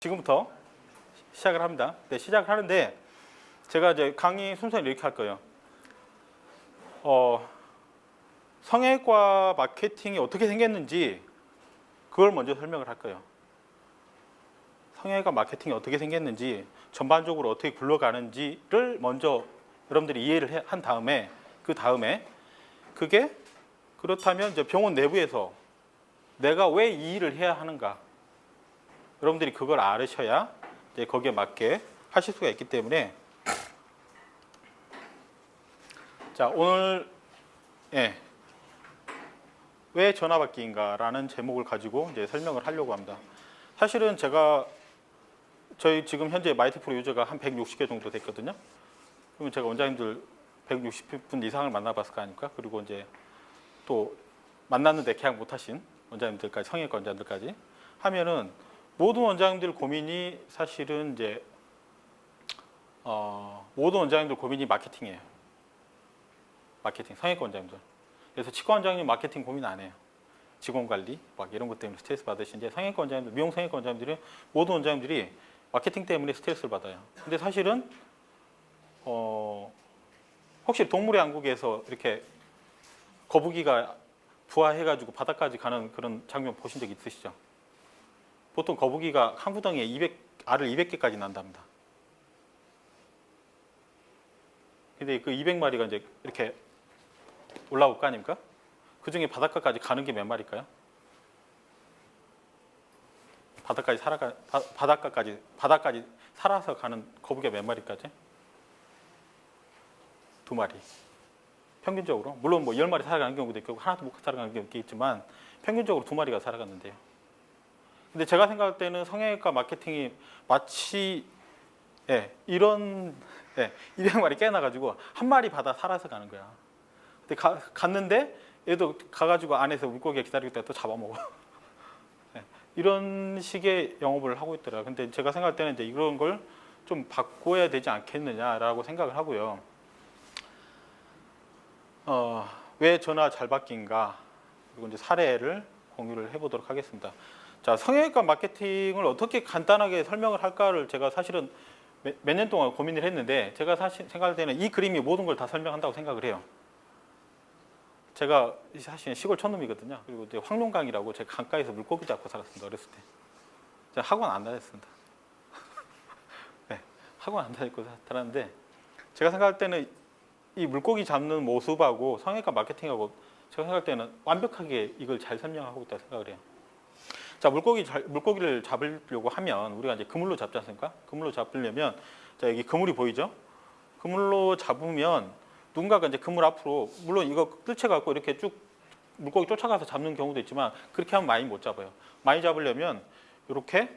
지금부터 시작을 합니다. 네, 시작을 하는데 제가 이제 강의 순서는 이렇게 할 거예요. 성형외과 마케팅이 어떻게 생겼는지 그걸 먼저 설명을 할 거예요. 성형외과 마케팅이 어떻게 생겼는지 전반적으로 어떻게 굴러가는지를 먼저 여러분들이 이해를 한 다음에 그게 그렇다면 이제 병원 내부에서 내가 왜 이 일을 해야 하는가, 여러분들이 그걸 알으셔야 이제 거기에 맞게 하실 수가 있기 때문에, 자 오늘 왜 전화받기인가라는 제목을 가지고 이제 설명을 하려고 합니다. 사실은 제가 저희 지금 현재 마이티 프로 유저가 한 160개 정도 됐거든요. 그러면 제가 원장님들 160분 이상을 만나봤을 거 아닙니까? 그리고 이제 또 만났는데 계약 못하신 원장님들까지, 성형외과 원장님들까지 하면은 모든 원장님들 고민이 사실은 이제 모든 원장님들 고민이 마케팅이에요. 마케팅, 성형외과 원장님들. 그래서 치과 원장님 마케팅 고민 안 해요. 직원 관리 막 이런 것 때문에 스트레스 받으시는데, 성형외과 원장님들, 미용 성형외과 원장님들이 모든 원장님들이 마케팅 때문에 스트레스를 받아요. 근데 사실은 혹시 동물의 왕국에서 이렇게 거북이가 부화해가지고 바다까지 가는 그런 장면 보신 적 있으시죠? 보통 거북이가 한 구덩이에 알을 200개까지 낳는답니다. 근데 그 200마리가 이제 이렇게 올라올 거 아닙니까? 그 중에 바닷가까지 가는 게 몇 마리일까요? 바닷가까지 살아서 가는 거북이가 몇 마리까지? 2마리. 평균적으로. 물론 뭐 10마리 살아가는 경우도 있고 하나도 못 살아가는 경우도 있지만 평균적으로 2마리가 살아갔는데요. 근데 제가 생각할 때는 성형외과 마케팅이 마치 이런 200마리 깨어나가지고 한 마리 바다 살아서 가는 거야. 근데 갔는데 얘도 가가지고 안에서 물고기가 기다리고 있다가 또 잡아먹어. 이런 식의 영업을 하고 있더라고요. 근데 제가 생각할 때는 이제 이런 걸 좀 바꿔야 되지 않겠느냐라고 생각을 하고요. 왜 전화 잘 받기인가, 그리고 이제 사례를 공유를 해보도록 하겠습니다. 자, 성형외과 마케팅을 어떻게 간단하게 설명을 할까를 제가 사실은 몇 년 동안 고민을 했는데, 제가 사실 생각할 때는 이 그림이 모든 걸 다 설명한다고 생각을 해요. 제가 사실 시골 촌놈이거든요. 그리고 이제 황룡강이라고 제가 강가에서 물고기 잡고 살았습니다. 어렸을 때. 제가 학원 안 다녔습니다. 네, 학원 안 다녔고 살았는데, 제가 생각할 때는 이 물고기 잡는 모습하고 성형외과 마케팅하고 제가 생각할 때는 완벽하게 이걸 잘 설명하고 있다고 생각을 해요. 자, 물고기를 잡으려고 하면 우리가 이제 그물로 잡지 않습니까? 그물로 잡으려면, 자, 여기 그물이 보이죠? 그물로 잡으면 누군가가 이제 그물 앞으로, 물론 이거 뜰채 갖고 이렇게 쭉 물고기 쫓아가서 잡는 경우도 있지만 그렇게 하면 많이 못 잡아요. 많이 잡으려면 이렇게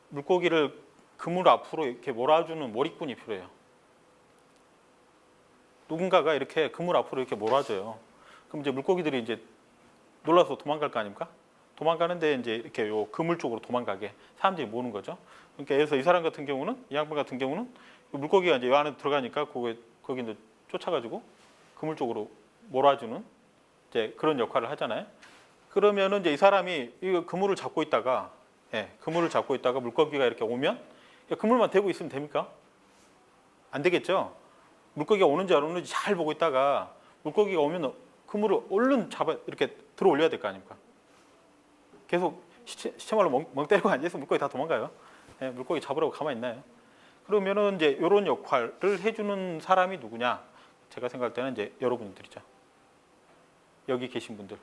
물고기를 그물 앞으로 이렇게 몰아주는 몰입꾼이 필요해요. 누군가가 이렇게 그물 앞으로 이렇게 몰아줘요. 그럼 이제 물고기들이 이제 놀라서 도망갈 거 아닙니까? 도망가는데 이제 이렇게 요 그물 쪽으로 도망가게 사람들이 모으는 거죠. 그러니까 그래서 이 사람 같은 경우는, 이 양반 같은 경우는 물고기가 이제 이 안에 들어가니까 거기 이제 쫓아가지고 그물 쪽으로 몰아주는 이제 그런 역할을 하잖아요. 그러면은 이제 이 사람이 이 그물을 잡고 있다가, 물고기가 이렇게 오면 그물만 대고 있으면 됩니까? 안 되겠죠. 물고기가 오는지 안 오는지 잘 보고 있다가 물고기가 오면 그물을 얼른 잡아 이렇게 들어 올려야 될 거 아닙니까? 계속 시체말로 멍 때리고 앉아서 물고기 다 도망가요. 물고기 잡으라고 가만히 있나요? 그러면은 이제 이런 역할을 해주는 사람이 누구냐? 제가 생각할 때는 이제 여러분들이죠. 여기 계신 분들.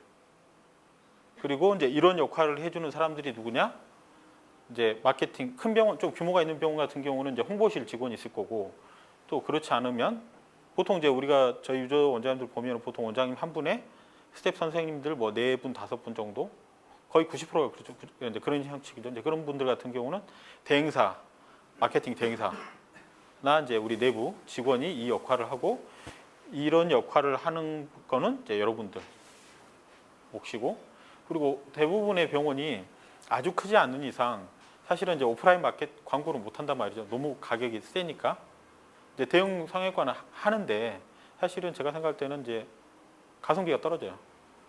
그리고 이제 이런 역할을 해주는 사람들이 누구냐? 이제 마케팅, 큰 병원, 좀 규모가 있는 병원 같은 경우는 이제 홍보실 직원이 있을 거고, 또 그렇지 않으면 보통 이제 우리가 저희 유저 원장님들 보면 보통 원장님 한 분에 스텝 선생님들 뭐 4분, 5분 정도, 거의 90%가 그렇죠. 이제 그런 형식이죠. 이제 그런 분들 같은 경우는 대행사, 마케팅 대행사나 이제 우리 내부 직원이 이 역할을 하고, 이런 역할을 하는 거는 이제 여러분들 몫이고, 그리고 대부분의 병원이 아주 크지 않는 이상 사실은 이제 오프라인 마켓 광고를 못 한단 말이죠. 너무 가격이 세니까. 이제 대형 성형외과는 하는데 사실은 제가 생각할 때는 이제 가성비가 떨어져요.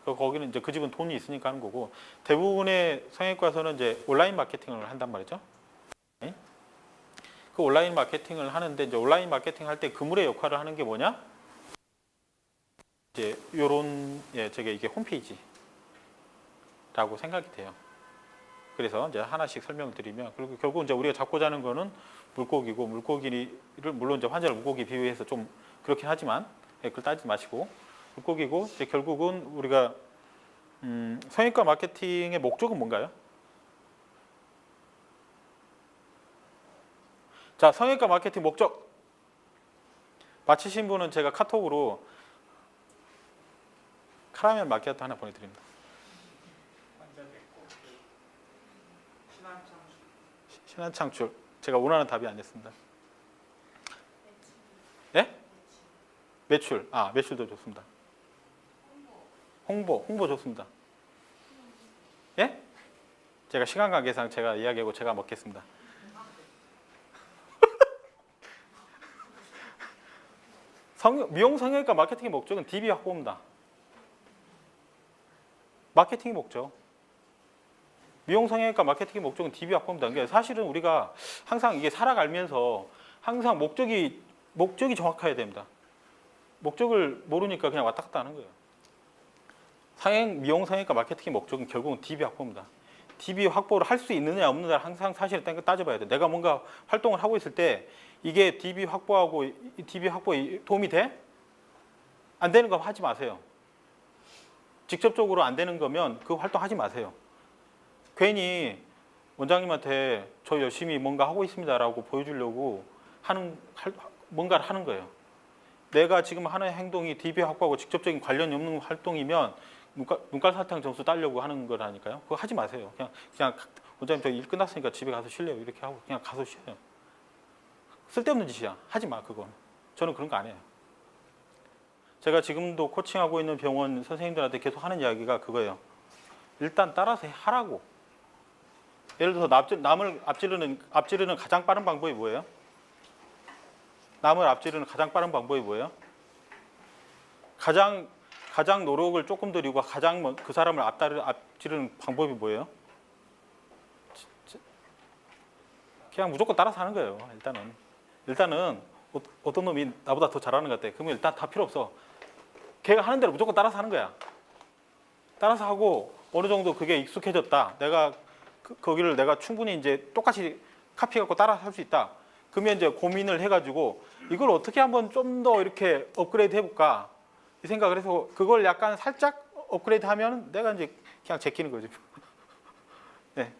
거기는 이제 그 집은 돈이 있으니까 하는 거고 대부분의 성형외과에서는 이제 온라인 마케팅을 한단 말이죠. 네? 그 온라인 마케팅을 하는데 이제 온라인 마케팅 할 때 그물의 역할을 하는 게 뭐냐? 이제 요런 저게 이게 홈페이지라고 생각이 돼요. 그래서 이제 하나씩 설명을 드리면 그리고 결국 이제 우리가 잡고자 하는 거는 물고기고 물고기를 물론 이제 환자를 물고기 비유해서 좀 그렇긴 하지만 그걸 따지지 마시고 물고기고 이제 결국은 우리가 성형외과 마케팅의 목적은 뭔가요? 자, 성형외과 마케팅 목적 마치신 분은 제가 카톡으로 카라멜 마키아토 하나 보내드립니다. 신한창출. 제가 원하는 답이 아니었습니다. 예? 매출. 매출도 좋습니다. 홍보 좋습니다. 예? 제가 시간 관계상 제가 이야기하고 제가 먹겠습니다. 미용 성형외과 마케팅의 목적은 DB 확보입니다. 마케팅의 목적. 미용 성형외과 마케팅의 목적은 DB 확보입니다. 그러니까 사실은 우리가 항상 이게 살아가면서 항상 목적이 정확해야 됩니다. 목적을 모르니까 그냥 왔다 갔다 하는 거예요. 미용 성형외과 마케팅의 목적은 결국은 DB 확보입니다. DB 확보를 할 수 있느냐 없느냐 항상 사실을 따져봐야 돼. 내가 뭔가 활동을 하고 있을 때 이게 DB 확보하고 DB 확보에 도움이 돼? 안 되는 거 하지 마세요. 직접적으로 안 되는 거면 그 활동 하지 마세요. 괜히 원장님한테 저 열심히 뭔가 하고 있습니다라고 보여주려고 뭔가를 하는 거예요. 내가 지금 하는 행동이 DB 확보하고 직접적인 관련이 없는 활동이면 눈깔 사탕 점수 따려고 하는 거라니까요. 그거 하지 마세요. 그냥 원장님 저 일 끝났으니까 집에 가서 쉴래요. 이렇게 하고 그냥 가서 쉬어요. 쓸데없는 짓이야. 하지 마 그건. 저는 그런 거 안 해요. 제가 지금도 코칭하고 있는 병원 선생님들한테 계속 하는 이야기가 그거예요. 일단 따라서 하라고. 예를 들어서 남을 앞지르는 가장 빠른 방법이 뭐예요? 남을 앞지르는 가장 빠른 방법이 뭐예요? 가장 노력을 조금 들이고 가장 그 사람을 앞지르는 방법이 뭐예요? 그냥 무조건 따라서 하는 거예요. 일단은 어떤 놈이 나보다 더 잘하는 것 같아. 그러면 일단 다 필요 없어. 걔가 하는 대로 무조건 따라서 하는 거야. 따라서 하고 어느 정도 그게 익숙해졌다. 내가 거기를 내가 충분히 이제 똑같이 카피해갖고 따라서 할 수 있다. 그러면 이제 고민을 해가지고 이걸 어떻게 한번 좀 더 이렇게 업그레이드 해볼까 이 생각을 해서 그걸 약간 살짝 업그레이드 하면 내가 이제 그냥 제끼는 거지. 네.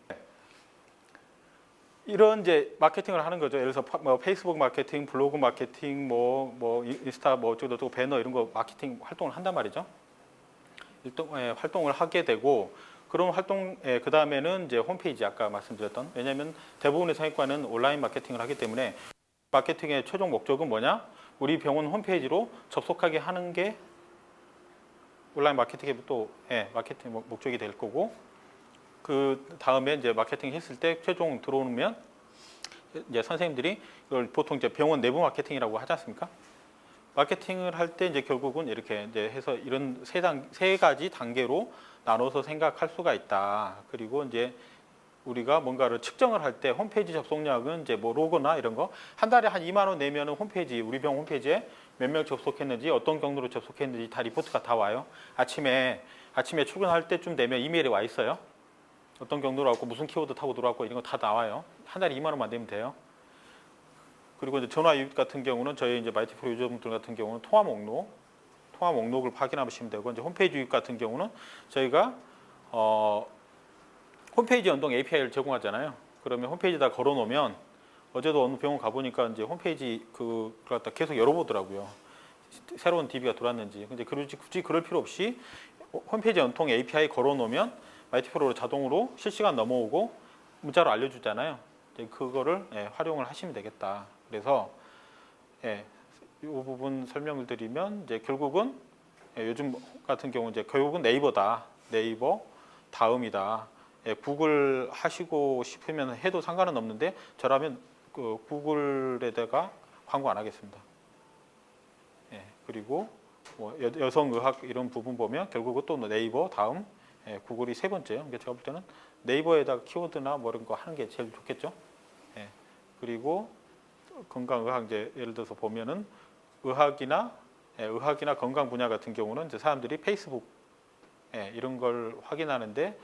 이런 이제 마케팅을 하는 거죠. 예를 들어서 뭐 페이스북 마케팅, 블로그 마케팅, 뭐 인스타 뭐 어쩌고 배너 이런 거 마케팅 활동을 한단 말이죠. 활동을 하게 되고 그런 활동 그 다음에는 이제 홈페이지 아까 말씀드렸던 왜냐하면 대부분의 성형외과는 온라인 마케팅을 하기 때문에 마케팅의 최종 목적은 뭐냐? 우리 병원 홈페이지로 접속하게 하는 게 온라인 마케팅의 또 마케팅 목적이 될 거고. 그 다음에 이제 마케팅 했을 때 최종 들어오면 이제 선생님들이 이걸 보통 이제 병원 내부 마케팅이라고 하지 않습니까? 마케팅을 할 때 이제 결국은 이렇게 이제 해서 이런 세 가지 단계로 나눠서 생각할 수가 있다. 그리고 이제 우리가 뭔가를 측정을 할 때 홈페이지 접속량은 이제 뭐 로고나 이런 거 한 달에 한 2만 원 내면은 우리 병원 홈페이지에 몇 명 접속했는지 어떤 경로로 접속했는지 다 리포트가 다 와요. 아침에 출근할 때쯤 되면 이메일에 와 있어요. 어떤 경로로 왔고 무슨 키워드 타고 들어왔고 이런 거 다 나와요. 한 달에 2만 원만 내면 돼요. 그리고 이제 전화 유입 같은 경우는 저희 이제 마이티프로 유저분들 같은 경우는 통화 목록을 확인하시면 되고 이제 홈페이지 유입 같은 경우는 저희가 홈페이지 연동 API를 제공하잖아요. 그러면 홈페이지에다 걸어 놓으면 어제도 어느 병원 가보니까 이제 홈페이지 그걸 갖다 계속 열어보더라고요. 새로운 DB가 들어왔는지. 근데 굳이 그럴 필요 없이 홈페이지 연동 API 걸어 놓으면 마이티프로로 자동으로 실시간 넘어오고 문자로 알려주잖아요. 이제 그거를 활용을 하시면 되겠다. 그래서 이 부분 설명을 드리면 이제 결국은 요즘 같은 경우 이제 결국은 네이버다. 네이버 다음이다. 구글 하시고 싶으면 해도 상관은 없는데 저라면 그 구글에다가 광고 안 하겠습니다. 그리고 뭐 여성의학 이런 부분 보면 결국은 또 네이버 다음 구글이 세 번째요. 그러니까 제가 볼 때는 네이버에다가 키워드나 뭐 이런 거 하는 게 제일 좋겠죠. 그리고 건강의학 이제 예를 들어서 보면은 의학이나 건강 분야 같은 경우는 이제 사람들이 페이스북 이런 걸 확인하는데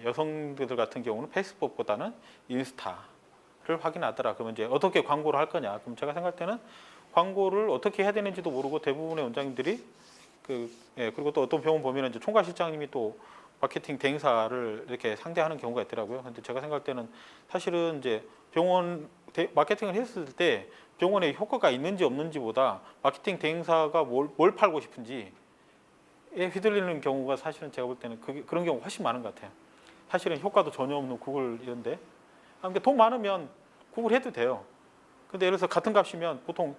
여성들 같은 경우는 페이스북보다는 인스타를 확인하더라. 그러면 이제 어떻게 광고를 할 거냐? 그럼 제가 생각할 때는 광고를 어떻게 해야 되는지도 모르고 대부분의 원장님들이 그리고 또 어떤 병원 보면 이제 총괄실장님이 또 마케팅 대행사를 이렇게 상대하는 경우가 있더라고요. 근데 제가 생각할 때는 사실은 이제 병원 마케팅을 했을 때 병원에 효과가 있는지 없는지보다 마케팅 대행사가 뭘 팔고 싶은지에 휘둘리는 경우가 사실은 제가 볼 때는 그런 경우가 훨씬 많은 것 같아요. 사실은 효과도 전혀 없는 구글 이런데 그러니까 돈 많으면 구글 해도 돼요. 근데 예를 들어서 같은 값이면 보통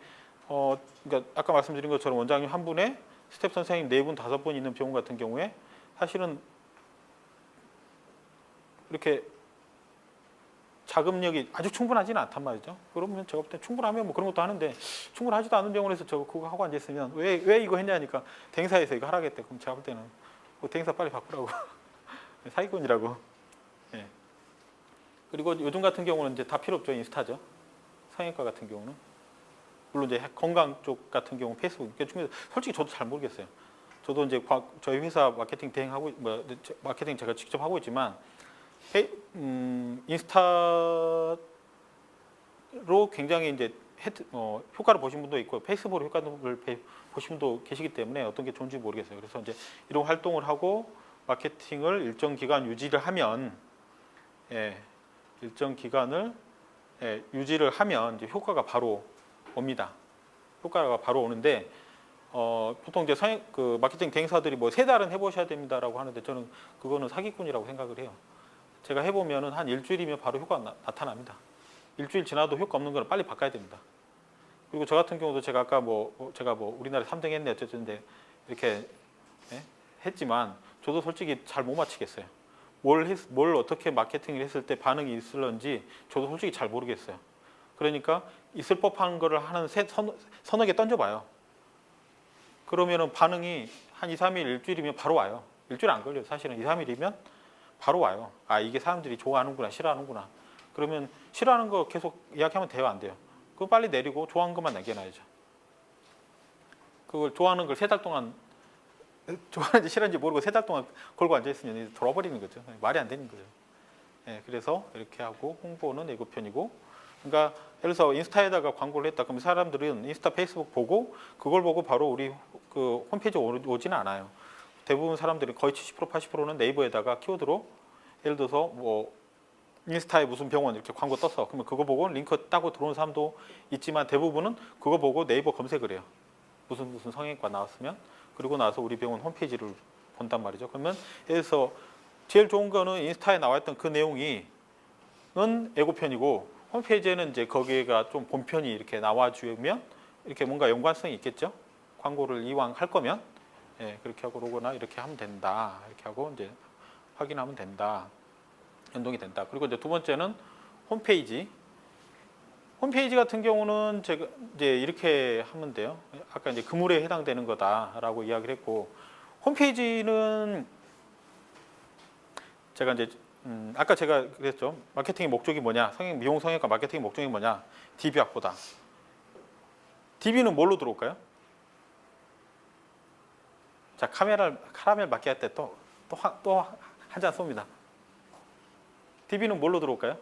그러니까 아까 말씀드린 것처럼 원장님 한 분에 스텝 선생님 4분, 5분 있는 병원 같은 경우에 사실은 이렇게 자금력이 아주 충분하지는 않단 말이죠. 그러면 제가 볼 때 충분하면 뭐 그런 것도 하는데 충분하지도 않은 병원에서 저거 그거 하고 앉아 있으면 왜 이거 했냐니까 대행사에서 이거 하라겠대. 그럼 제가 볼 때는 대행사 빨리 바꾸라고 사기꾼이라고. 예. 그리고 요즘 같은 경우는 이제 다 필요 없죠. 인스타죠. 성형외과 같은 경우는 물론 이제 건강 쪽 같은 경우 페이스북 솔직히 저도 잘 모르겠어요. 저도 이제 저희 회사 마케팅 대행하고 마케팅 제가 직접 하고 있지만 인스타로 굉장히 이제 효과를 보신 분도 있고 페이스북으로 효과를 보신 분도 계시기 때문에 어떤 게 좋은지 모르겠어요. 그래서 이제 이런 활동을 하고 마케팅을 일정 기간 유지를 하면 일정 기간을 유지를 하면 이제 효과가 바로 옵니다. 효과가 바로 오는데 보통 이제 마케팅 대행사들이 뭐 3달은 해보셔야 됩니다라고 하는데 저는 그거는 사기꾼이라고 생각을 해요. 제가 해보면은 한 일주일이면 바로 효과가 나타납니다. 일주일 지나도 효과 없는 거는 빨리 바꿔야 됩니다. 그리고 저 같은 경우도 제가 아까 제가 우리나라 3등 했네 어쨌든 이렇게 했지만 저도 솔직히 잘 못 맞히겠어요. 뭘 어떻게 마케팅을 했을 때 반응이 있을런지 저도 솔직히 잘 모르겠어요. 그러니까 있을 법한 거를 서너 개 던져봐요. 그러면은 반응이 한 2, 3일, 일주일이면 바로 와요. 일주일 안 걸려요. 사실은 2, 3일이면 바로 와요. 아, 이게 사람들이 좋아하는구나, 싫어하는구나. 그러면 싫어하는 거 계속 이야기하면 돼요, 안 돼요? 그거 빨리 내리고 좋아하는 것만 남겨놔야죠. 그걸 좋아하는 걸 3달 동안 좋아하는지 싫어하는지 모르고 3달 동안 걸고 앉아있으면 돌아버리는 거죠. 말이 안 되는 거죠. 그래서 이렇게 하고 홍보는 예고편이고 그러니까 예를 들어서 인스타에다가 광고를 했다. 그럼 사람들은 인스타, 페이스북 보고 그걸 보고 바로 우리 그 홈페이지에 오지는 않아요. 대부분 사람들이 거의 70%, 80%는 네이버에다가 키워드로 예를 들어서 뭐 인스타에 무슨 병원 이렇게 광고 떴어. 그러면 그거 보고 링크 따고 들어오는 사람도 있지만 대부분은 그거 보고 네이버 검색을 해요. 무슨 성형외과 나왔으면 그리고 나서 우리 병원 홈페이지를 본단 말이죠. 그러면 예를 들어서 제일 좋은 거는 인스타에 나와 있던 그 내용이 예고편이고 홈페이지에는 이제 거기가 좀 본편이 이렇게 나와주면 이렇게 뭔가 연관성이 있겠죠. 광고를 이왕 할 거면 그렇게 하고 로고나 이렇게 하면 된다. 이렇게 하고 이제 확인하면 된다. 연동이 된다. 그리고 이제 두 번째는 홈페이지. 홈페이지 같은 경우는 제가 이제 이렇게 하면 돼요. 아까 이제 그물에 해당되는 거다라고 이야기를 했고 홈페이지는 제가 이제 아까 제가 그랬죠. 마케팅의 목적이 뭐냐? 미용 성형외과 마케팅의 목적이 뭐냐? DB 확보다. DB는 뭘로 들어올까요? 자, 카라멜 마키아토 또 한 잔 쏩니다. DB는 뭘로 들어올까요?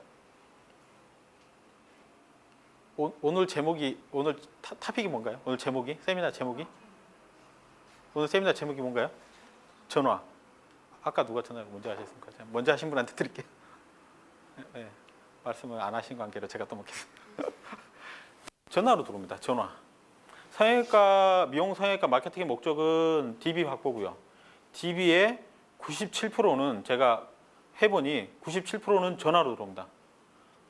오늘 타픽이 뭔가요? 오늘 제목이? 세미나 제목이? 오늘 세미나 제목이 뭔가요? 전화. 아까 누가 전화를 먼저 하셨습니까? 먼저 하신 분한테 드릴게요. 네, 말씀을 안 하신 관계로 제가 또 먹겠습니다. 전화로 들어옵니다. 전화. 미용 성형외과 마케팅의 목적은 DB 확보고요. DB의 97%는 제가 해보니 97%는 전화로 들어옵니다.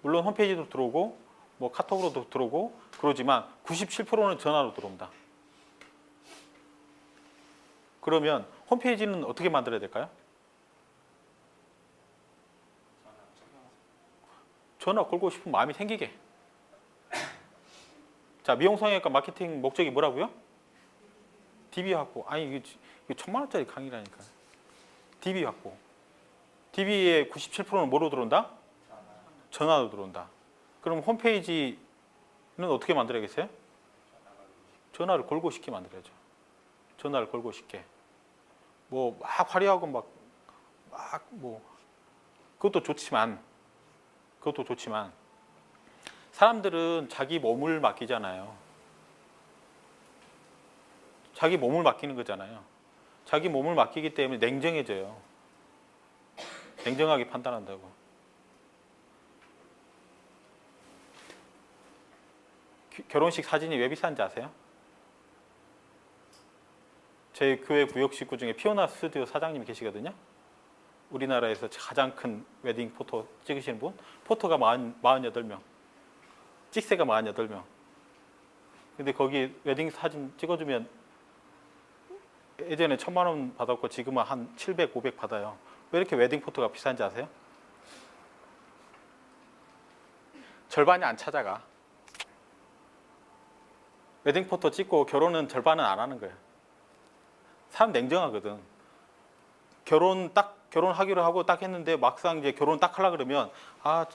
물론 홈페이지도 들어오고 뭐 카톡으로도 들어오고 그러지만 97%는 전화로 들어옵니다. 그러면 홈페이지는 어떻게 만들어야 될까요? 전화 걸고 싶은 마음이 생기게. 자, 미용 성형외과 마케팅 목적이 뭐라고요? DB 확보. 아니 이게 1,000만 원짜리 강의라니까. DB 확보. DB의 97%는 뭐로 들어온다? 전화로 들어온다. 그럼 홈페이지는 어떻게 만들어야겠어요? 전화를 걸고 싶게 만들어야죠. 전화를 걸고 싶게. 뭐 막 화려하고 막 뭐 그것도 좋지만 사람들은 자기 몸을 맡기잖아요. 자기 몸을 맡기는 거잖아요. 자기 몸을 맡기기 때문에 냉정해져요. 냉정하게 판단한다고. 결혼식 사진이 왜 비싼지 아세요? 제 교회 구역 식구 중에 피오나 스튜디오 사장님이 계시거든요. 우리나라에서 가장 큰 웨딩 포토 찍으시는 분. 포토가 48명. 찍새가 48명. 근데 거기 웨딩 사진 찍어주면 예전에 1,000만 원 받았고 지금은 한 700, 500 받아요. 왜 이렇게 웨딩 포토가 비싼지 아세요? 절반이 안 찾아가. 웨딩 포토 찍고 결혼은 절반은 안 하는 거예요. 사람 냉정하거든. 결혼하기로 하고 딱 했는데 막상 이제 결혼 딱 하려 그러면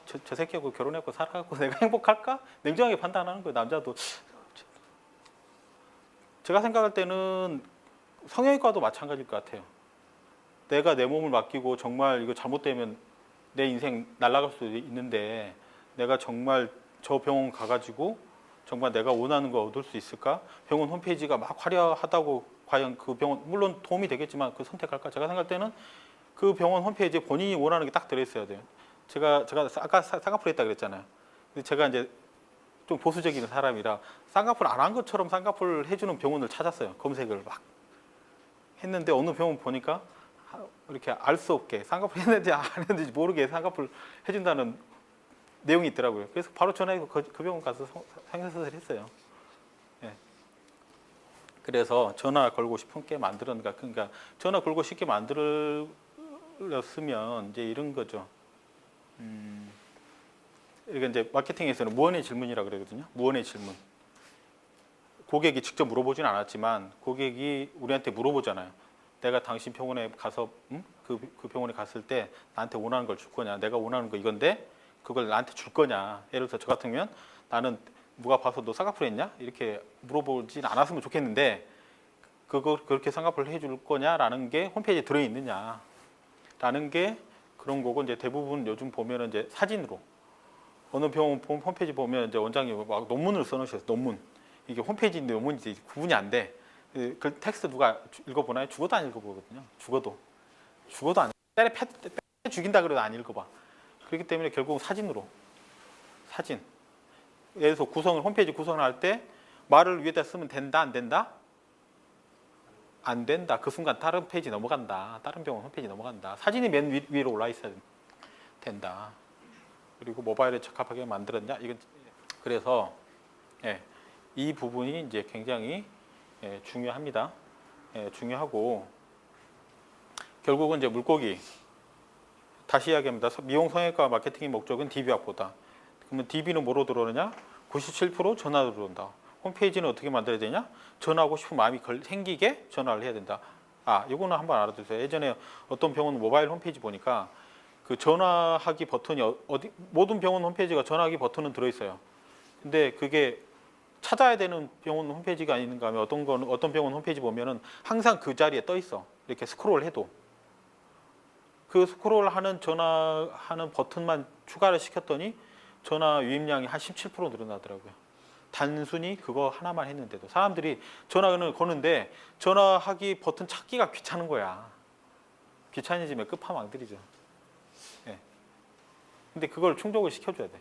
저 새끼하고 결혼했고 살아갖고 내가 행복할까? 냉정하게 판단하는 거예요. 남자도. 제가 생각할 때는 성형외과도 마찬가지일 것 같아요. 내가 내 몸을 맡기고 정말 이거 잘못되면 내 인생 날아갈 수도 있는데 내가 정말 저 병원 가가지고 정말 내가 원하는 거 얻을 수 있을까? 병원 홈페이지가 막 화려하다고 과연 그 병원 물론 도움이 되겠지만 그 선택할까? 제가 생각할 때는 그 병원 홈페이지에 본인이 원하는 게 딱 들어있어야 돼요. 제가 아까 쌍꺼풀 했다 그랬잖아요. 근데 제가 이제 좀 보수적인 사람이라 쌍꺼풀 안 한 것처럼 쌍꺼풀 해주는 병원을 찾았어요. 검색을 막 했는데 어느 병원 보니까 이렇게 알 수 없게 쌍꺼풀 했는지 안 했는지 모르게 쌍꺼풀 해준다는 내용이 있더라고요. 그래서 바로 전화해서 그 병원 가서 성형수술을 했어요. 예. 그래서 전화 걸고 싶게 만들었는가. 그러니까 전화 걸고 싶게 만들었으면 이제 이런 거죠. 이게 이제 마케팅에서는 무언의 질문이라고 그러거든요. 무언의 질문. 고객이 직접 물어보진 않았지만 고객이 우리한테 물어보잖아요. 내가 당신 병원에 가서 그 병원에 갔을 때 나한테 원하는 걸 줄 거냐? 내가 원하는 거 이건데 그걸 나한테 줄 거냐? 예를 들어서 저 같으면 나는 누가 봐서 너 쌍꺼풀 했냐? 이렇게 물어보진 않았으면 좋겠는데 그렇게 쌍꺼풀 해줄 거냐라는 게 홈페이지에 들어 있느냐라는 게 그런 거고 이제 대부분 요즘 보면은 이제 사진으로 어느 병원 홈페이지 보면 이제 원장님이 막 논문을 써놓으셨어요. 논문. 이게 홈페이지인데 논문인지 구분이 안 돼. 그 텍스트 누가 읽어보나요? 죽어도 안 읽어보거든요. 죽어도 안 때려 패 죽인다 그래도 안 읽어봐. 그렇기 때문에 결국 사진으로 사진. 예를 들어서 홈페이지 구성을 할 때 말을 위에다 쓰면 된다 안 된다? 안 된다. 그 순간 다른 페이지 넘어간다. 다른 병원 홈페이지 넘어간다. 사진이 맨 위로 올라 있어야 된다. 그리고 모바일에 적합하게 만들었냐? 이건 그래서 이 부분이 이제 굉장히 중요합니다. 중요하고 결국은 이제 물고기 다시 이야기합니다. 미용 성형외과 마케팅의 목적은 DB 확보다. 그러면 DB는 뭐로 들어오느냐? 97% 전화로 들어온다. 홈페이지는 어떻게 만들어야 되냐? 전화하고 싶은 마음이 생기게 전화를 해야 된다. 이거는 한번 알아두세요. 예전에 어떤 병원 모바일 홈페이지 보니까 그 전화하기 버튼이 모든 병원 홈페이지가 전화하기 버튼은 들어있어요. 근데 그게 찾아야 되는 병원 홈페이지가 아닌가 하면 어떤 병원 홈페이지 보면은 항상 그 자리에 떠 있어. 이렇게 스크롤 해도. 그 스크롤하는 전화하는 버튼만 추가를 시켰더니 전화 유입량이 한 17% 늘어나더라고요. 단순히 그거 하나만 했는데도 사람들이 전화를 거는데 전화하기 버튼 찾기가 귀찮은 거야. 귀차니즘의 끝판왕들이죠. 근데 그걸 충족을 시켜줘야 돼.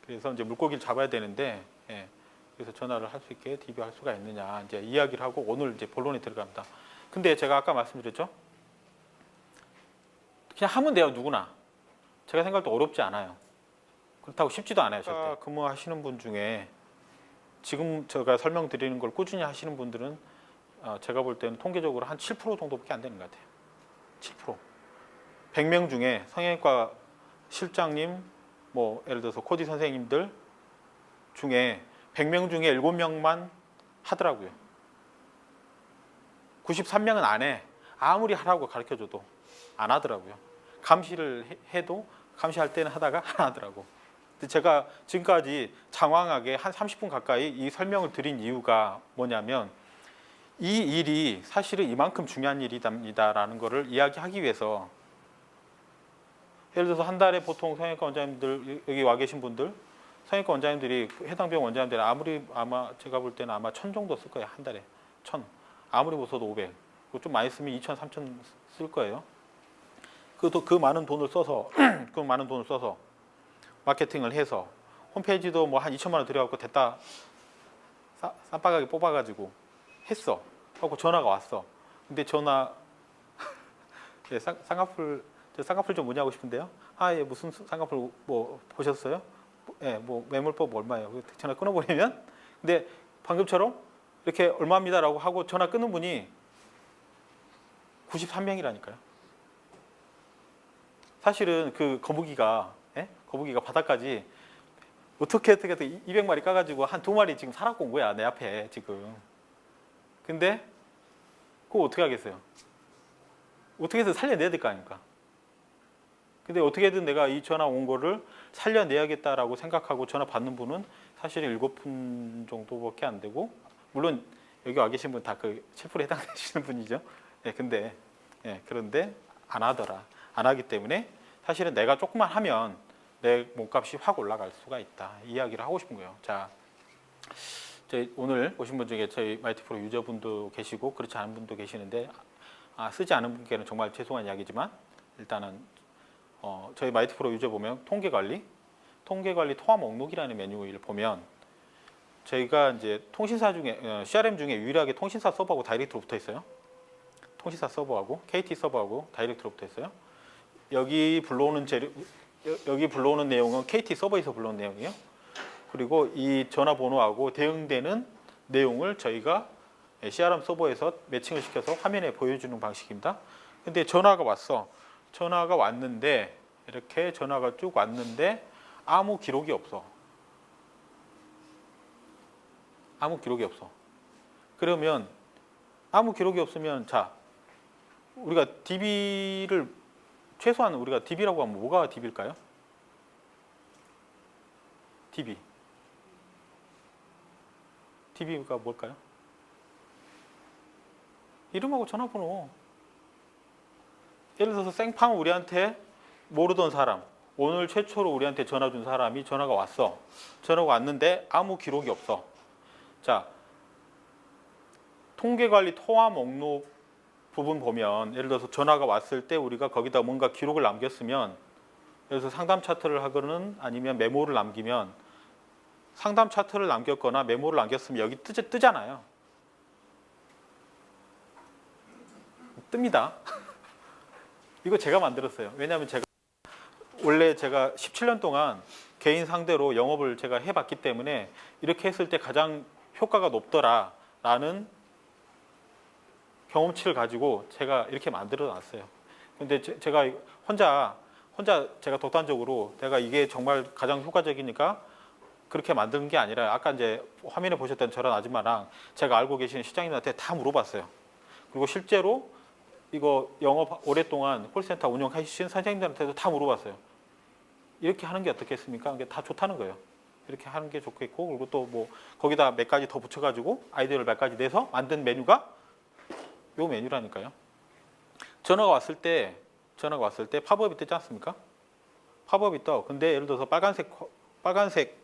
그래서 이제 물고기를 잡아야 되는데, 그래서 전화를 할 수 있게 DB 할 수가 있느냐 이제 이야기를 하고 오늘 이제 본론에 들어갑니다. 근데 제가 아까 말씀드렸죠. 그냥 하면 돼요, 누구나. 제가 생각할 때 어렵지 않아요. 그렇다고 쉽지도 않아요, 절대. 근무하시는 분 중에 지금 제가 설명드리는 걸 꾸준히 하시는 분들은 제가 볼 때는 통계적으로 한 7% 정도밖에 안 되는 것 같아요. 7%. 100명 중에 성형외과 실장님, 뭐 예를 들어서 코디 선생님들 중에 100명 중에 7명만 하더라고요. 93명은 안 해. 아무리 하라고 가르쳐줘도 안 하더라고요. 감시를 해도 감시할 때는 하다가 안 하더라고. 근데 제가 지금까지 장황하게 한 30분 가까이 이 설명을 드린 이유가 뭐냐면 이 일이 사실은 이만큼 중요한 일이다라는 거를 이야기하기 위해서 예를 들어서 한 달에 보통 성형외과 원장님들 여기 와 계신 분들 성형외과 원장님들이 해당 병원 원장님들이 아마 제가 볼 때는 아마 1,000 정도 쓸 거예요. 한 달에 1,000 아무리 못 써도 500 좀 많이 쓰면 2,000, 3,000 쓸 거예요. 그 많은 돈을 써서 그 많은 돈을 써서 마케팅을 해서 홈페이지도 뭐 한 2천만 원 들여갖고 됐다 쌈바가게 뽑아가지고 했어 하고 전화가 왔어. 근데 전화 예, 쌍꺼풀 좀 문의하고 싶은데요. 아, 예, 무슨 쌍꺼풀 뭐 보셨어요? 예, 뭐 매몰법 얼마예요? 전화 끊어버리면 근데 방금처럼 이렇게 얼마입니다라고 하고 전화 끊는 분이 93명이라니까요. 사실은 그 거북이가 바닥까지 어떻게 200마리 까가지고 한 2마리 지금 살아고 온 거야 내 앞에 지금. 근데 그거 어떻게 하겠어요? 어떻게 해서 살려내야 될 거 아닙니까? 근데 어떻게든 내가 이 전화 온 거를 살려내야겠다라고 생각하고 전화 받는 분은 사실은 7분 정도밖에 안 되고 물론 여기 와 계신 분 다 그 7%에 해당되시는 분이죠. 그런데 안 하더라. 안 하기 때문에 사실은 내가 조금만 하면 내 몸값이 확 올라갈 수가 있다. 이 이야기를 하고 싶은 거예요. 자, 저희 오늘 오신 분 중에 저희 마이티프로 유저분도 계시고 그렇지 않은 분도 계시는데 쓰지 않은 분께는 정말 죄송한 이야기지만 일단은 저희 마이티프로 유저 보면 통계관리 통화 목록이라는 메뉴를 보면 저희가 이제 통신사 중에 CRM 중에 유일하게 통신사 서버하고 다이렉트로 붙어 있어요. 통신사 서버하고 KT 서버하고 다이렉트로 붙어 있어요. 여기 불러오는 내용은 KT 서버에서 불러온 내용이에요. 그리고 이 전화번호하고 대응되는 내용을 저희가 CRM 서버에서 매칭을 시켜서 화면에 보여주는 방식입니다. 근데 전화가 왔어. 전화가 왔는데 이렇게 전화가 쭉 왔는데 아무 기록이 없어. 아무 기록이 없어. 그러면 아무 기록이 없으면 자 우리가 DB를 최소한 우리가 DB라고 하면 뭐가 DB일까요? DB가 뭘까요? 이름하고 전화번호. 예를 들어서 생판 우리한테 모르던 사람 오늘 최초로 우리한테 전화 준 사람이 전화가 왔어. 전화가 왔는데 아무 기록이 없어. 자, 통계관리 통화 목록 부분 보면 예를 들어서 전화가 왔을 때 우리가 거기다 뭔가 기록을 남겼으면 예를 들어서 상담 차트를 하거나 아니면 메모를 남기면 상담 차트를 남겼거나 메모를 남겼으면 여기 뜨잖아요. 뜹니다. 이거 제가 만들었어요. 왜냐하면 원래 제가 17년 동안 개인 상대로 영업을 제가 해봤기 때문에 이렇게 했을 때 가장 효과가 높더라라는 경험치를 가지고 제가 이렇게 만들어 놨어요. 근데 제가 혼자 제가 독단적으로 내가 이게 정말 가장 효과적이니까 그렇게 만든 게 아니라 아까 이제 화면에 보셨던 저런 아줌마랑 제가 알고 계시는 시장님한테 다 물어봤어요. 그리고 실제로 이거 영업 오랫동안 콜센터 운영하신 선생님들한테도 다 물어봤어요. 이렇게 하는 게 어떻겠습니까? 이게 다 좋다는 거예요. 이렇게 하는 게 좋겠고 그리고 또 뭐 거기다 몇 가지 더 붙여가지고 아이디어를 몇 가지 내서 만든 메뉴가 요 메뉴라니까요. 전화가 왔을 때 팝업이 뜨지 않습니까? 팝업이 떠. 근데 예를 들어서 빨간색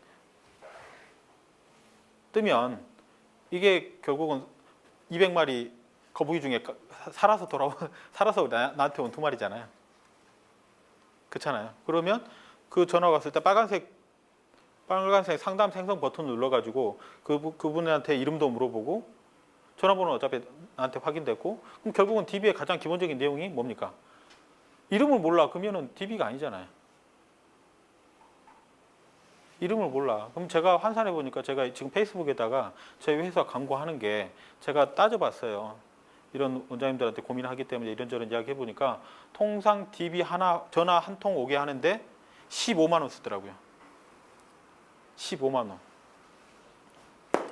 뜨면 이게 결국은 200마리 거북이 중에 살아서 나한테 온 2마리잖아요. 그렇잖아요. 그러면 그 전화가 왔을 때 빨간색 상담 생성 버튼 눌러가지고 그분한테 이름도 물어보고 전화번호는 어차피 나한테 확인됐고 그럼 결국은 DB의 가장 기본적인 내용이 뭡니까? 이름을 몰라. 그러면은 DB가 아니잖아요. 이름을 몰라. 그럼 제가 환산해 보니까 제가 지금 페이스북에다가 저희 회사 광고하는 게 제가 따져봤어요. 이런 원장님들한테 고민하기 때문에 이런저런 이야기 해보니까 통상 DB 전화 한 통 오게 하는데 15만 원 쓰더라고요. 15만 원.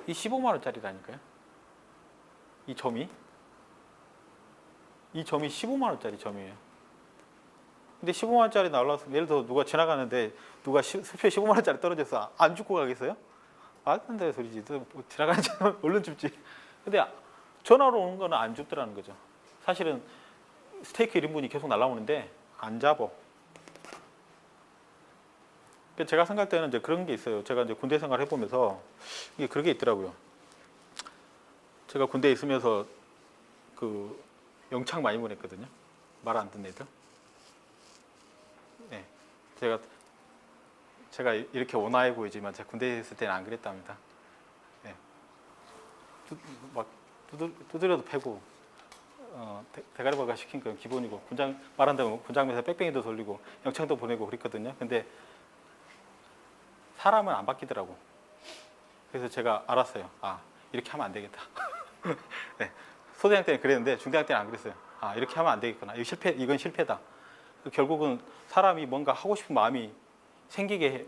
이 15만 원짜리라니까요. 이 점이. 이 점이 15만 원짜리 점이에요. 근데 15만 원짜리 나올라서 예를 들어 누가 지나가는데 누가 수표에 15만 원짜리 떨어져서 안 죽고 가겠어요? 안 된다 소리지. 뭐 지나가는 사람 얼른 줍지. 근데 전화로 오는 거는 안 줍더라는 거죠. 사실은 스테이크 1인분이 계속 날라오는데 안 잡어. 제가 생각할 때는 이제 그런 게 있어요. 제가 이제 군대 생활 해보면서 이게 그런 게 있더라고요. 제가 군대에 있으면서 그 영창 많이 보냈거든요. 말 안 듣는 애들. 네, 제가 이렇게 온화해 보이지만 제가 군대에 있을 때는 안 그랬답니다. 네, 막 두드려도 패고 대가리바가 시킨 건 기본이고 군장 말한다면 군장면에서 빽뺑이도 돌리고 영창도 보내고 그랬거든요. 근데 사람은 안 바뀌더라고. 그래서 제가 알았어요. 아, 이렇게 하면 안 되겠다. 네, 소대장 때는 그랬는데 중대장 때는 안 그랬어요. 아, 이렇게 하면 안 되겠구나. 이건 실패다. 결국은 사람이 뭔가 하고 싶은 마음이 생기게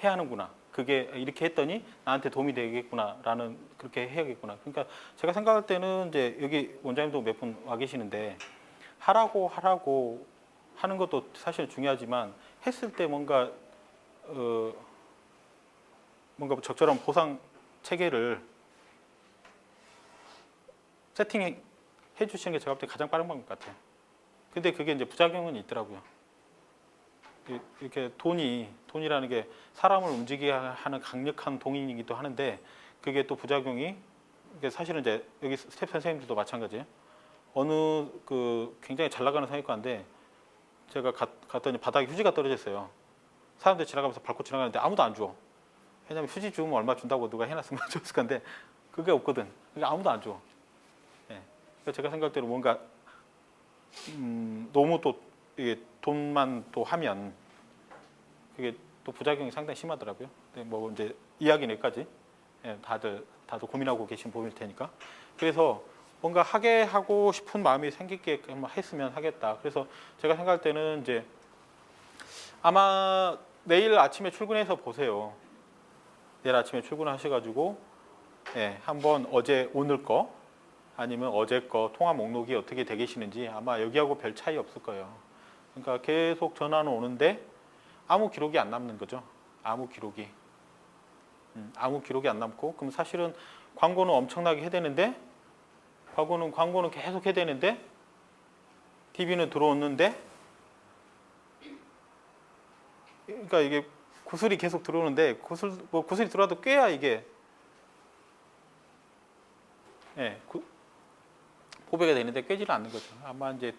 해야 하는구나. 그게 이렇게 했더니 나한테 도움이 되겠구나라는 그렇게 해야겠구나. 그러니까 제가 생각할 때는 이제 여기 원장님도 몇 분 와 계시는데 하라고 하는 것도 사실 중요하지만 했을 때 뭔가 적절한 보상 체계를 세팅해 주시는 게 제가 볼 때 가장 빠른 방법 같아요. 근데 그게 이제 부작용은 있더라고요. 이렇게 돈이라는 게 사람을 움직이게 하는 강력한 동인이기도 하는데 그게 또 부작용이 이게 사실은 이제 여기 스텝 선생님들도 마찬가지예요. 어느 그 굉장히 잘 나가는 성형외과인데 제가 갔더니 바닥에 휴지가 떨어졌어요. 사람들 지나가면서 밟고 지나가는데 아무도 안 줘. 왜냐면 휴지 주면 얼마 준다고 누가 해놨으면 좋았을 건데 그게 없거든. 그러니까 아무도 안 줘. 네. 그러니까 제가 생각할 때는 뭔가 너무 또 이게 돈만 또 하면 그게 또 부작용이 상당히 심하더라고요. 근데 뭐 이제 이야기는 여기까지. 예, 다들 고민하고 계신 부분일 테니까. 그래서 뭔가 하게 하고 싶은 마음이 생기게 했으면 하겠다. 그래서 제가 생각할 때는 이제 아마 내일 아침에 출근해서 보세요. 내일 아침에 출근하셔가지고 한번 오늘 거 아니면 어제 거 통화 목록이 어떻게 돼 계시는지 아마 여기하고 별 차이 없을 거예요. 그러니까 계속 전화는 오는데 아무 기록이 안 남는 거죠. 아무 기록이 안 남고 그럼 사실은 광고는 엄청나게 해대는데 광고는 계속 해대는데 TV는 들어오는데 그러니까 이게 구슬이 계속 들어오는데 구슬이 들어와도 꽤야 이게 보배가 되는데 꿰지를 않는 거죠. 아마 이제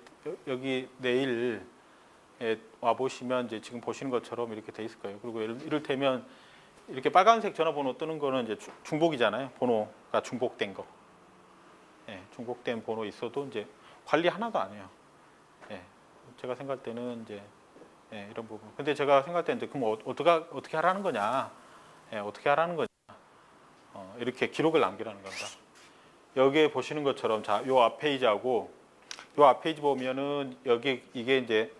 여기 내일 와 보시면 이제 지금 보시는 것처럼 이렇게 돼 있을 거예요. 그리고 이를테면 이렇게 빨간색 전화번호 뜨는 거는 이제 중복이잖아요. 번호가 중복된 거. 중복된 번호 있어도 이제 관리 하나도 안 해요. 제가 생각할 때는 이제 이런 부분. 근데 제가 생각할 때는 이제 그럼 어떻게 하라는 거냐? 어떻게 하라는 거냐? 이렇게 기록을 남기라는 겁니다. 여기에 보시는 것처럼 자, 요 앞 페이지하고 요 앞 페이지 보면은 여기 이게 이제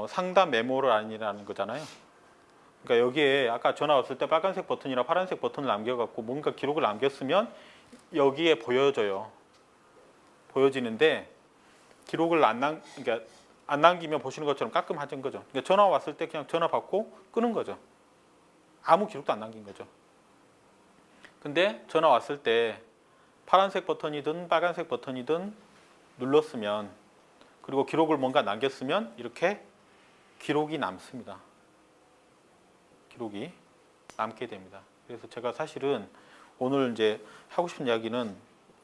상담 메모를 아니라는 거잖아요. 그러니까 여기에 아까 전화 왔을 때 빨간색 버튼이나 파란색 버튼을 남겨갖고 뭔가 기록을 남겼으면 여기에 보여지는데 기록을 그러니까 안 남기면 보시는 것처럼 깔끔하진 거죠. 그러니까 전화 왔을 때 그냥 전화 받고 끄는 거죠. 아무 기록도 안 남긴 거죠. 근데 전화 왔을 때 파란색 버튼이든 빨간색 버튼이든 눌렀으면 그리고 기록을 뭔가 남겼으면 이렇게 기록이 남습니다. 기록이 남게 됩니다. 그래서 제가 사실은 오늘 이제 하고 싶은 이야기는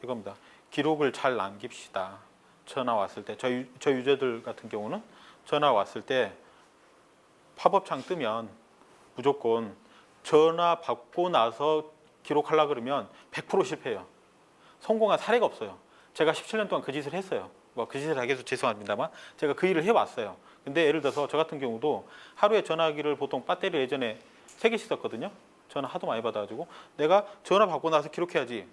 이겁니다. 기록을 잘 남깁시다. 전화 왔을 때 저희 유저들 같은 경우는 전화 왔을 때 팝업창 뜨면 무조건 전화 받고 나서 기록하려고 그러면 100% 실패해요. 성공한 사례가 없어요. 제가 17년 동안 그 짓을 했어요. 그 짓을 하기 위해서 죄송합니다만 제가 그 일을 해왔어요. 근데 예를 들어서 저 같은 경우도 하루에 전화기를 보통 배터리 예전에 3개씩 썼거든요. 전화 하도 많이 받아가지고 내가 전화 받고 나서 기록해야지.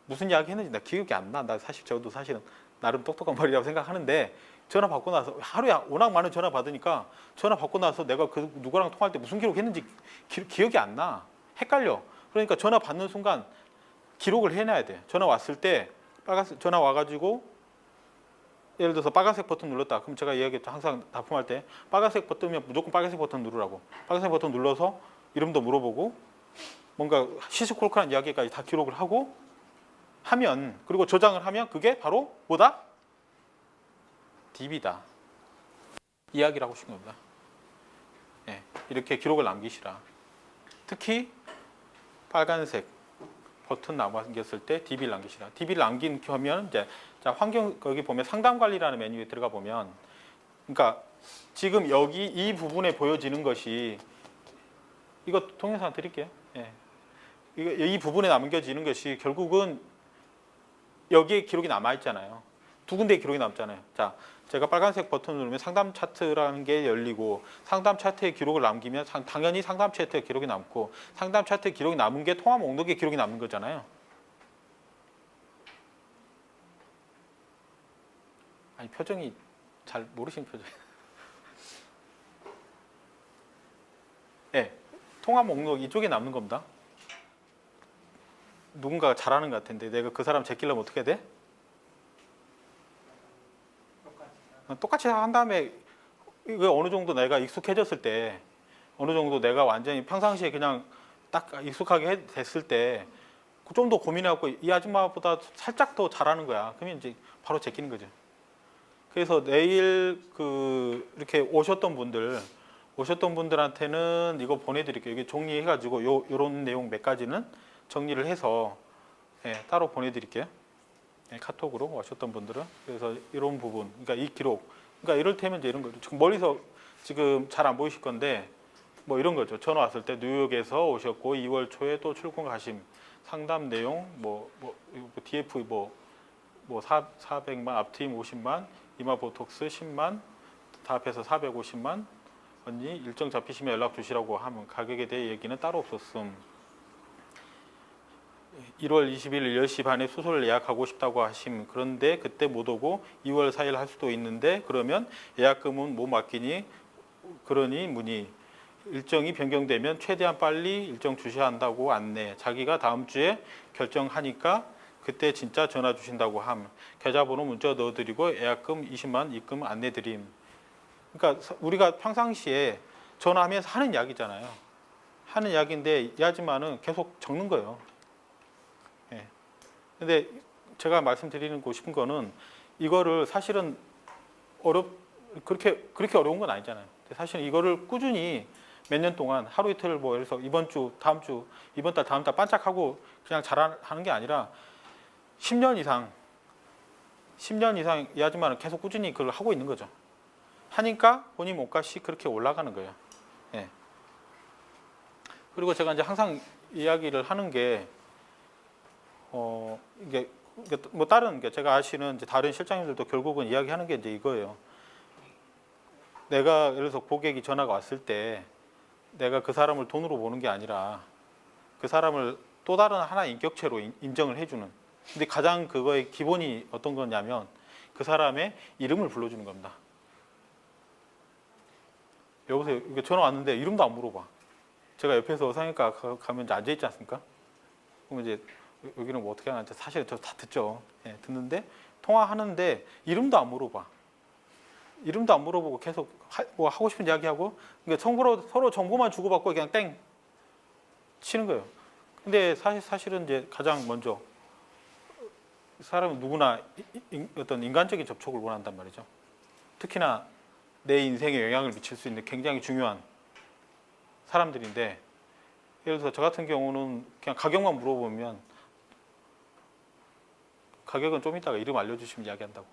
무슨 이야기 했는지 나 기억이 안 나. 저도 사실은 나름 똑똑한 머리라고 생각하는데 전화 받고 나서 하루에 워낙 많은 전화 받으니까 전화 받고 나서 내가 그 누구랑 통화할 때 무슨 기록했는지 기억이 안 나. 헷갈려. 그러니까 전화 받는 순간 기록을 해놔야 돼. 전화 왔을 때 빨간색 전화 와가지고 예를 들어서 빨간색 버튼 눌렀다. 그럼 제가 이야기했죠. 항상 납품할 때 빨간색 버튼이면 무조건 빨간색 버튼 누르라고. 빨간색 버튼 눌러서 이름도 물어보고 뭔가 시시콜콜한 이야기까지 다 기록을 하고 하면, 그리고 저장을 하면 그게 바로 뭐다? DB다. 이야기를 하고 싶은 겁니다. 예, 이렇게 기록을 남기시라. 특히 빨간색 버튼 남겼을 때 DB를 남기시라. DB를 남기면 이제 자, 환경 거기 보면 상담 관리라는 메뉴에 들어가 보면, 그러니까 지금 여기 이 부분에 보여지는 것이, 이거 동영상 드릴게요. 예. 이 부분에 남겨지는 것이 결국은 여기에 기록이 남아 있잖아요. 두 군데 기록이 남잖아요. 자, 제가 빨간색 버튼을 누르면 상담 차트라는 게 열리고, 상담 차트에 기록을 남기면 당연히 상담 차트에 기록이 남고, 상담 차트에 기록이 남은 게 통화 목록에 기록이 남는 거잖아요. 아니, 표정이 잘 모르시는 표정. 네, 통화 목록 이쪽에 남는 겁니다. 누군가가 잘하는 것 같은데 내가 그 사람 제끼려면 어떻게 돼? 똑같이 한 다음에 이거 어느 정도 내가 익숙해졌을 때, 어느 정도 내가 완전히 평상시에 그냥 딱 익숙하게 됐을 때 좀 더 고민해갖고 이 아줌마보다 살짝 더 잘하는 거야. 그러면 이제 바로 제끼는 거죠. 그래서 내일 이렇게 오셨던 분들한테는 이거 보내드릴게요. 이게 정리해가지고 요런 내용 몇 가지는 정리를 해서 따로 보내드릴게요. 카톡으로 오셨던 분들은. 그래서 이런 부분, 그러니까 이 기록, 그러니까 이럴테면 이제 이런 거죠. 지금 멀리서 지금 잘 안 보이실 건데 뭐 이런 거죠. 전화 왔을 때 뉴욕에서 오셨고 2월 초에 또 출국 가심, 상담 내용 DF 400만, 앞트임 50만, 이마 보톡스 10만, 다 합해서 450만. 언니 일정 잡히시면 연락 주시라고 하면 가격에 대해 얘기는 따로 없었음. 1월 20일 10시 반에 수소를 예약하고 싶다고 하심. 그런데 그때 못 오고 2월 4일 할 수도 있는데 그러면 예약금은 못 맡기니, 그러니 문의. 일정이 변경되면 최대한 빨리 일정 주셔야 한다고 안내. 자기가 다음 주에 결정하니까 그때 진짜 전화 주신다고 함. 계좌번호 문자 넣어드리고 예약금 20만 입금 안내드림. 그러니까 우리가 평상시에 전화하면서 하는 이야기잖아요. 하는 이야기인데 이 아줌마는 계속 적는 거예요. 예. 근데 제가 말씀드리고 싶은 거는 이거를 사실은 그렇게 어려운 건 아니잖아요. 사실 이거를 꾸준히 몇 년 동안 하루 이틀 뭐 예를 들어서 이번 주, 다음 주, 이번 달, 다음 달 반짝하고 그냥 잘하는 게 아니라 10년 이상 이 아줌마는 계속 꾸준히 그걸 하고 있는 거죠. 하니까 본인 몸값이 그렇게 올라가는 거예요. 예. 그리고 제가 이제 항상 이야기를 하는 게 이게 뭐 다른 게 제가 아시는 이제 다른 실장님들도 결국은 이야기하는 게 이제 이거예요. 내가 예를 들어서 고객이 전화가 왔을 때 내가 그 사람을 돈으로 보는 게 아니라 그 사람을 또 다른 하나의 인격체로 인정을 해주는. 근데 가장 그거의 기본이 어떤 거냐면 그 사람의 이름을 불러주는 겁니다. 여보세요. 이게 전화 왔는데 이름도 안 물어봐. 제가 옆에서 성형외과 가면 이제 앉아 있지 않습니까? 그럼 이제 여기는 뭐 어떻게 하나 사실 저 다 듣죠. 예, 듣는데 통화하는데 이름도 안 물어봐. 이름도 안 물어보고 계속 뭐 하고 싶은 이야기하고, 그러니까 서로 정보만 주고받고 그냥 땡 치는 거예요. 근데 사실은 이제 가장 먼저 사람은 누구나 어떤 인간적인 접촉을 원한단 말이죠. 특히나 내 인생에 영향을 미칠 수 있는 굉장히 중요한 사람들인데, 예를 들어서 저 같은 경우는 그냥 가격만 물어보면 가격은 좀 이따가 이름 알려주시면 이야기한다고.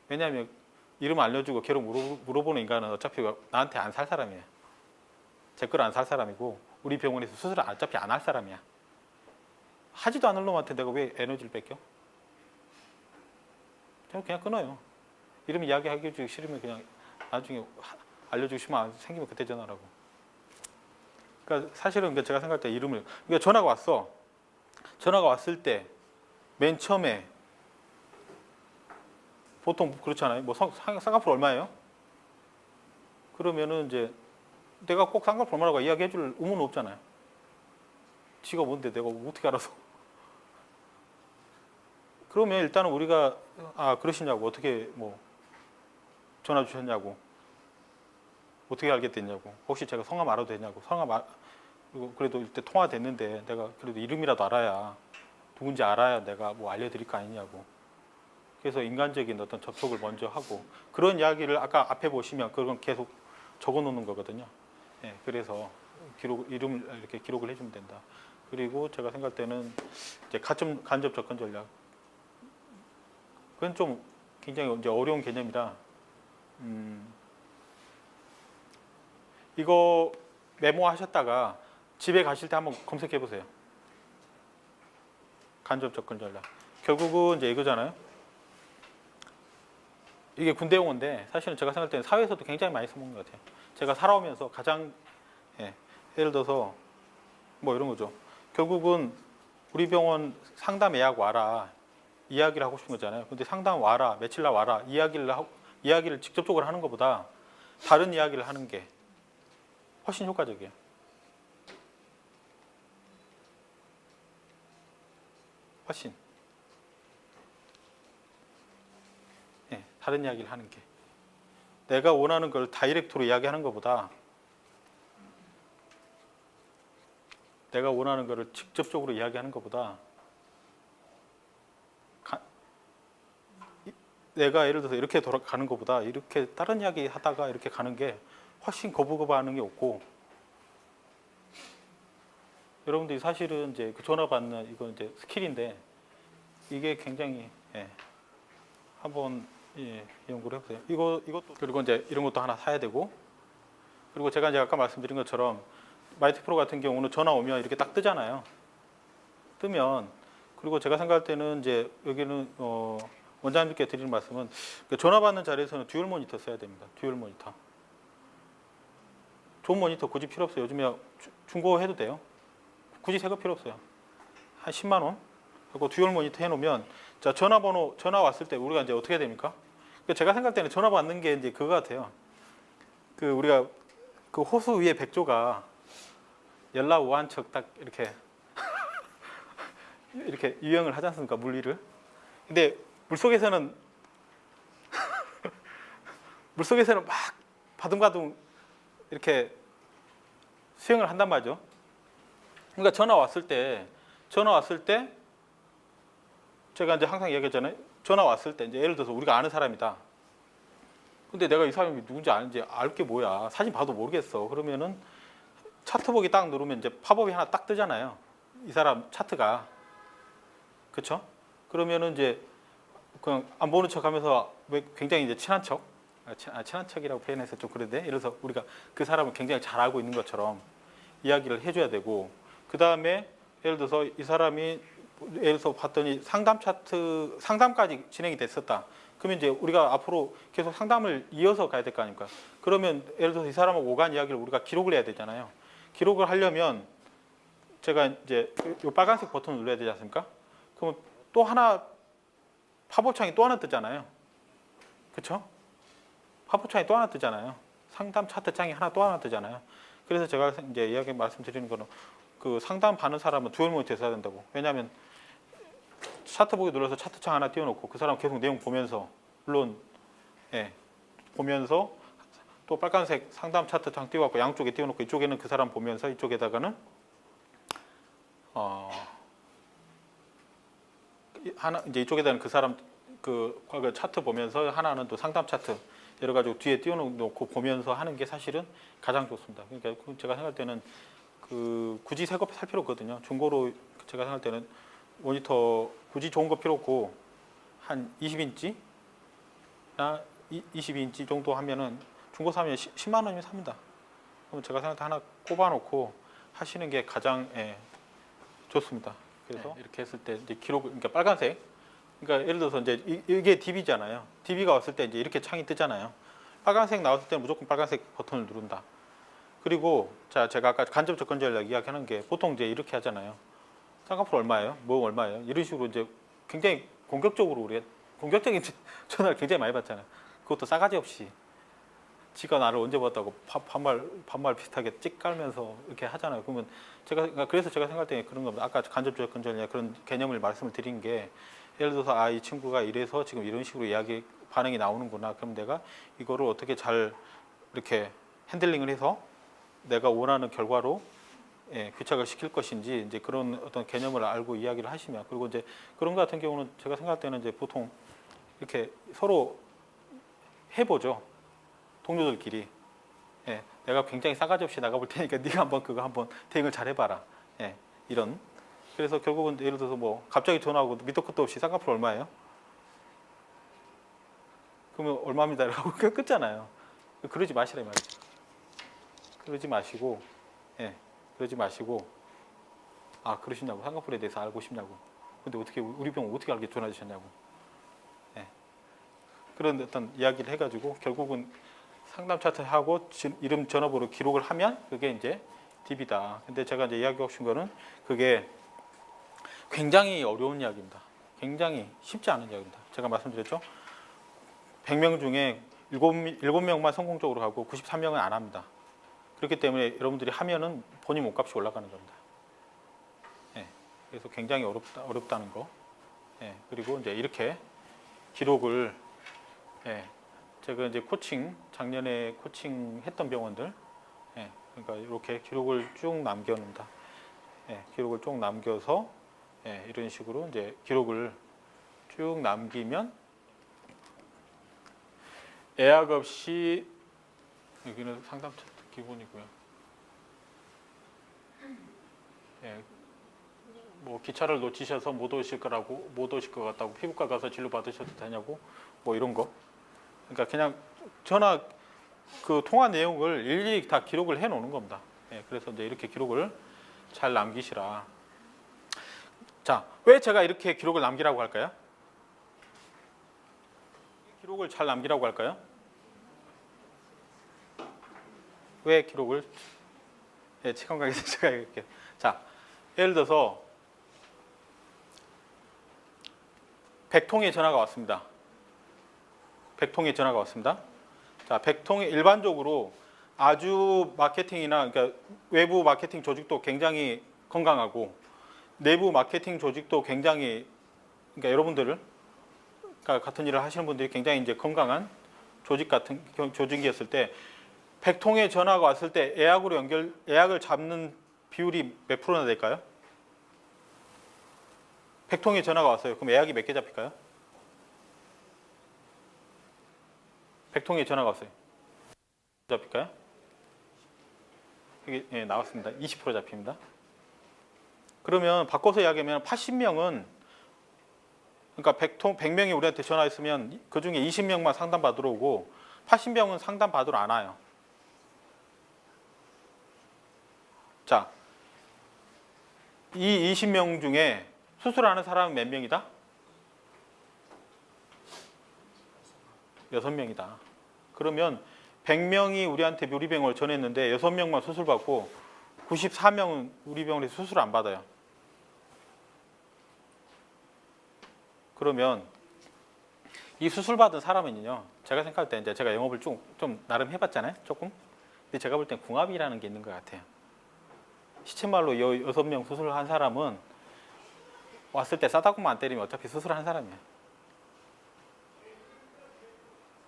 왜냐하면 이름 알려주고 계속 물어보는 인간은 어차피 나한테 안 살 사람이에요. 제 걸 안 살 사람이고 우리 병원에서 수술을 어차피 안 할 사람이야. 하지도 않을 놈한테 내가 왜 에너지를 뺏겨? 그냥 끊어요. 이름 이야기하기 싫으면 그냥 나중에 알려주고 싶으면 생기면 그때 전화라고. 그러니까 사실은 제가 생각할 때 이름을, 그러니까 전화가 왔어. 전화가 왔을 때 맨 처음에 보통 그렇잖아요. 뭐 쌍꺼풀 얼마예요? 그러면은 이제 내가 꼭 쌍꺼풀 얼마라고 이야기해줄 의무는 없잖아요. 지가 뭔데 내가 어떻게 알아서? 그러면 일단은 우리가 그러시냐고, 어떻게 뭐 전화 주셨냐고, 어떻게 알게 됐냐고, 혹시 제가 성함 알아도 되냐고, 그래도 이때 통화됐는데 내가 그래도 이름이라도 알아야, 누군지 알아야 내가 뭐 알려드릴 거 아니냐고. 그래서 인간적인 어떤 접촉을 먼저 하고, 그런 이야기를 아까 앞에 보시면 그건 계속 적어 놓는 거거든요. 예, 그래서 이름을 이렇게 기록을 해주면 된다. 그리고 제가 생각할 때는 이제 간접 접근 전략, 그건 좀 굉장히 이제 어려운 개념이라, 이거 메모하셨다가 집에 가실 때 한번 검색해 보세요. 간접 접근 전략. 결국은 이제 이거잖아요. 이게 군대 용어인데 사실은 제가 생각할 때는 사회에서도 굉장히 많이 써먹는 것 같아요. 제가 살아오면서 가장, 예를 들어서 뭐 이런 거죠. 결국은 우리 병원 상담 예약 와라, 이야기를 하고 싶은 거잖아요. 근데 상담 와라, 며칠 날 와라, 이야기를 직접적으로 하는 것보다 다른 이야기를 하는 게 훨씬 효과적이에요. 훨씬. 다른 이야기를 하는 게. 내가 원하는 걸 다이렉트로 이야기하는 것보다 내가 원하는 거를 직접적으로 이야기하는 것보다 내가 예를 들어서 이렇게 돌아가는 것보다 이렇게 다른 이야기 하다가 이렇게 가는 게 훨씬 거부거부하는 게 없고, 여러분들이 사실은 이제 그 전화 받는 이건 이제 스킬인데 이게 굉장히 한번 연구를 해보세요. 이것도 그리고 이제 이런 것도 하나 사야 되고, 그리고 제가 이제 아까 말씀드린 것처럼 마이트 프로 같은 경우는 전화 오면 이렇게 딱 뜨잖아요. 뜨면, 그리고 제가 생각할 때는 이제 여기는 원장님께 드리는 말씀은 전화 받는 자리에서는 듀얼 모니터 써야 됩니다. 듀얼 모니터. 좋은 모니터 굳이 필요 없어요. 요즘에 중고 해도 돼요. 굳이 새 거 필요 없어요. 한 10만 원 하고 듀얼 모니터 해놓으면, 자, 전화 왔을 때 우리가 이제 어떻게 됩니까? 제가 생각할 때는 전화 받는 게 이제 그거 같아요. 그 우리가 그 호수 위에 백조가 열나 우한 척 딱 이렇게 이렇게 유형을 하지 않습니까? 물리를. 근데 물속에서는 막 바둥바둥 이렇게 수영을 한단 말이죠. 그러니까 전화 왔을 때 제가 이제 항상 얘기하잖아요. 전화 왔을 때 이제 예를 들어서 우리가 아는 사람이다. 근데 내가 이 사람이 누군지 아는지 알 게 뭐야. 사진 봐도 모르겠어. 그러면은 차트 보기 딱 누르면 이제 팝업이 하나 딱 뜨잖아요. 이 사람 차트가. 그렇죠? 그러면은 이제 그냥 안 보는 척하면서 굉장히 이제 친한 척, 친한 척이라고 표현해서 좀 그런데, 예를 들어서 우리가 그 사람을 굉장히 잘 알고 있는 것처럼 이야기를 해줘야 되고, 그 다음에 예를 들어서 이 사람이 예를 들어서 봤더니 상담까지 진행이 됐었다. 그러면 이제 우리가 앞으로 계속 상담을 이어서 가야 될 거 아닙니까? 그러면 예를 들어서 이 사람하고 오간 이야기를 우리가 기록을 해야 되잖아요. 기록을 하려면 제가 이제 이 빨간색 버튼을 눌러야 되지 않습니까? 그러면 또 하나 팝업창이 또 하나 뜨잖아요. 그렇죠? 팝업창이 또 하나 뜨잖아요. 상담 차트창이 또 하나 뜨잖아요. 그래서 제가 이제 이야기 말씀드리는 거는 그 상담 받는 사람은 듀얼 모니터 써야 된다고. 왜냐하면 차트 보기 눌러서 차트창 하나 띄워놓고 그 사람 계속 내용 보면서, 물론 보면서 또 빨간색 상담 차트창 띄워갖고 양쪽에 띄워놓고 이쪽에는 그 사람 보면서 이쪽에다가는 하나 이제 이쪽에다는 그 사람 그 과거 차트 보면서 하나는 또 상담 차트 여러 가지 뒤에 띄워놓고 보면서 하는 게 사실은 가장 좋습니다. 그러니까 제가 생각할 때는 그 굳이 새 거 살 필요 없거든요. 중고로 제가 생각할 때는 모니터 굳이 좋은 거 필요 없고 한 20인치나 22인치 정도 하면은 중고 사면 10만 원이면 삽니다. 그럼 제가 생각할 때 하나 꼽아놓고 하시는 게 가장 좋습니다. 그래서 이렇게 했을 때 이제 그러니까 빨간색, 그러니까 예를 들어서 이제 이게 DB잖아요. DB가 왔을 때 이제 이렇게 창이 뜨잖아요. 빨간색 나왔을 때는 무조건 빨간색 버튼을 누른다. 그리고 자, 제가 아까 간접 접근 전략 이야기하는 게 보통 이제 이렇게 하잖아요. 쌍꺼풀 얼마예요? 뭐 얼마예요? 이런 식으로 이제 굉장히 공격적인 전화를 굉장히 많이 받잖아요. 그것도 싸가지 없이 지가 나를 언제 봤다고 반말 비슷하게 찍 깔면서 이렇게 하잖아요. 그러면 그래서 제가 생각할 때 그런 겁니다. 아까 간접 접근 전략 그런 개념을 말씀을 드린 게, 예를 들어서 이 친구가 이래서 지금 이런 식으로 이야기 반응이 나오는구나. 그럼 내가 이거를 어떻게 잘 이렇게 핸들링을 해서 내가 원하는 결과로 귀착을 시킬 것인지 이제 그런 어떤 개념을 알고 이야기를 하시면, 그리고 이제 그런 것 같은 경우는 제가 생각할 때는 이제 보통 이렇게 서로 해보죠. 동료들끼리. 내가 굉장히 싸가지 없이 나가볼 테니까 네가 한번 그거 한번 대응을 잘 해봐라. 이런. 그래서 결국은 예를 들어서 뭐 갑자기 전화하고 밑도 끝도 없이 쌍꺼풀 얼마예요? 그러면 얼마입니다. 라고 끊잖아요. 그러지 마시라 이 말이죠. 그러지 마시고, 그러지 마시고, 그러시냐고, 쌍꺼풀에 대해서 알고 싶냐고. 근데 어떻게 우리 병원 어떻게 알게 전화 주셨냐고. 그런 어떤 이야기를 해가지고 결국은 상담 차트하고 이름 전화번호 기록을 하면 그게 이제 DB다. 근데 제가 이제 이야기하고 싶은 거는 그게 굉장히 어려운 이야기입니다. 굉장히 쉽지 않은 이야기입니다. 제가 말씀드렸죠. 100명 중에 7명만 성공적으로 가고 93명은 안 합니다. 그렇기 때문에 여러분들이 하면은 본인 몸값이 올라가는 겁니다. 그래서 굉장히 어렵다는 거. 그리고 이제 이렇게 기록을, 제가 이제 작년에 코칭했던 병원들, 그러니까 이렇게 기록을 쭉 남겨놓는다. 기록을 쭉 남겨서, 이런 식으로 이제 기록을 쭉 남기면 예약 없이, 여기는 상담 차트 기본이고요. 뭐 기차를 놓치셔서 못 오실 것 같다고, 피부과 가서 진료 받으셔도 되냐고, 뭐 이런 거. 그러니까 그냥 전화 그 통화 내용을 일일이 다 기록을 해 놓는 겁니다. 그래서 이제 이렇게 기록을 잘 남기시라. 자, 왜 제가 이렇게 기록을 남기라고 할까요? 기록을 잘 남기라고 할까요? 왜 기록을? 치관관계에서 제가 이렇게. 자, 예를 들어서 100통의 전화가 왔습니다. 100통의 전화가 왔습니다. 자, 100통의 일반적으로 아주 마케팅이나, 그러니까 외부 마케팅 조직도 굉장히 건강하고 내부 마케팅 조직도 굉장히, 그러니까 여러분들 같은 일을 하시는 분들이 굉장히 이제 건강한 조직이었을 때 100통의 전화가 왔을 때 예약을 잡는 비율이 몇 프로나 될까요? 100통의 전화가 왔어요. 그럼 예약이 몇 개 잡힐까요? 100통의 전화가 왔어요. 잡힐까요? 여기 나왔습니다. 20% 잡힙니다. 그러면 바꿔서 이야기하면 80명은, 그러니까 100명이 우리한테 전화했으면 그 중에 20명만 상담 받으러 오고 80명은 상담 받으러 안 와요. 자, 이 20명 중에 수술하는 사람은 몇 명이다? 6명이다. 그러면 100명이 우리한테 우리병원을 전했는데 6명만 수술받고 94명은 우리 병원에서 수술 안 받아요. 그러면 이 수술받은 사람은요, 제가 생각할 때 이제 제가 영업을 좀 나름 해봤잖아요, 조금. 근데 제가 볼 땐 궁합이라는 게 있는 것 같아요. 시체말로 6명 수술한 사람은 왔을 때 싸다구만 안 때리면 어차피 수술한 사람이에요.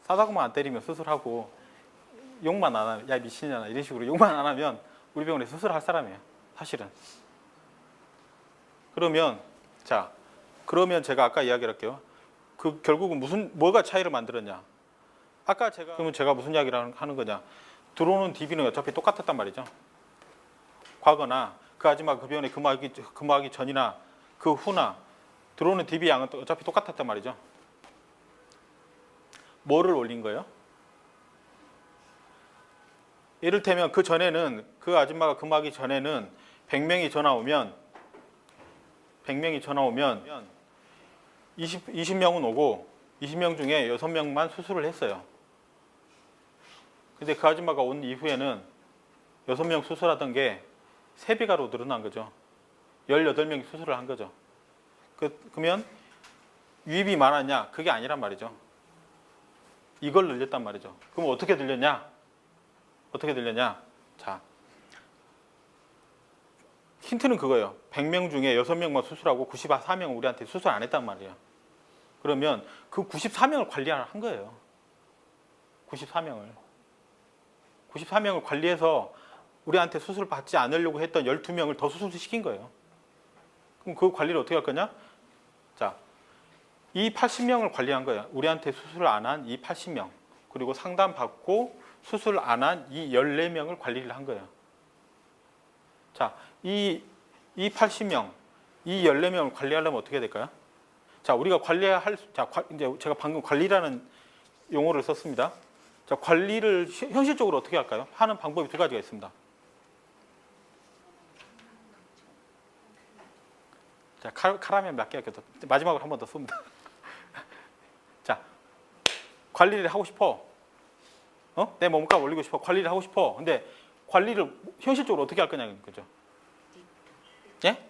싸다구만 안 때리면 수술하고 욕만 안 하면, 야 미친년아 이런 식으로 욕만 안 하면 우리 병원에 수술할 사람이에요, 사실은. 그러면 그러면 제가 아까 이야기를 할게요. 그 결국은 뭐가 차이를 만들었냐? 그러면 제가 무슨 이야기를 하는 거냐? 들어오는 DB는 어차피 똑같았단 말이죠. 과거나 그 아줌마가 그 병원에 근무하기 전이나 그 후나 들어오는 DB 양은 어차피 똑같았단 말이죠. 뭐를 올린 거예요? 이를테면 그 전에는, 그 아줌마가 근무하기 전에는 100명이 전화 오면 20명은 오고 20명 중에 6명만 수술을 했어요. 근데 그 아줌마가 온 이후에는 6명 수술하던 게 3배가로 늘어난 거죠. 18명이 수술을 한 거죠. 그러면 유입이 많았냐? 그게 아니란 말이죠. 이걸 늘렸단 말이죠. 그럼 어떻게 늘렸냐? 자, 힌트는 그거예요. 100명 중에 6명만 수술하고 94명은 우리한테 수술 안 했단 말이에요. 그러면 그 94명을 관리한 거예요. 94명을 관리해서 우리한테 수술 받지 않으려고 했던 12명을 더 수술을 시킨 거예요. 그럼 그 관리를 어떻게 할 거냐? 자, 이 80명을 관리한 거예요. 우리한테 수술을 안 한 이 80명, 그리고 상담 받고 수술 안 한 이 14명을 관리를 한 거예요. 자, 이 80명, 이 14명을 관리하려면 어떻게 해야 될까요? 자, 우리가 이제 제가 방금 관리라는 용어를 썼습니다. 자, 관리를 현실적으로 어떻게 할까요? 하는 방법이 두 가지가 있습니다. 자, 카라멜 몇 개 할게요. 마지막으로 한 번 더 쏩니다. 자, 관리를 하고 싶어. 내 몸값 올리고 싶어. 관리를 하고 싶어. 근데 관리를 현실적으로 어떻게 할 거냐는 거죠. 예?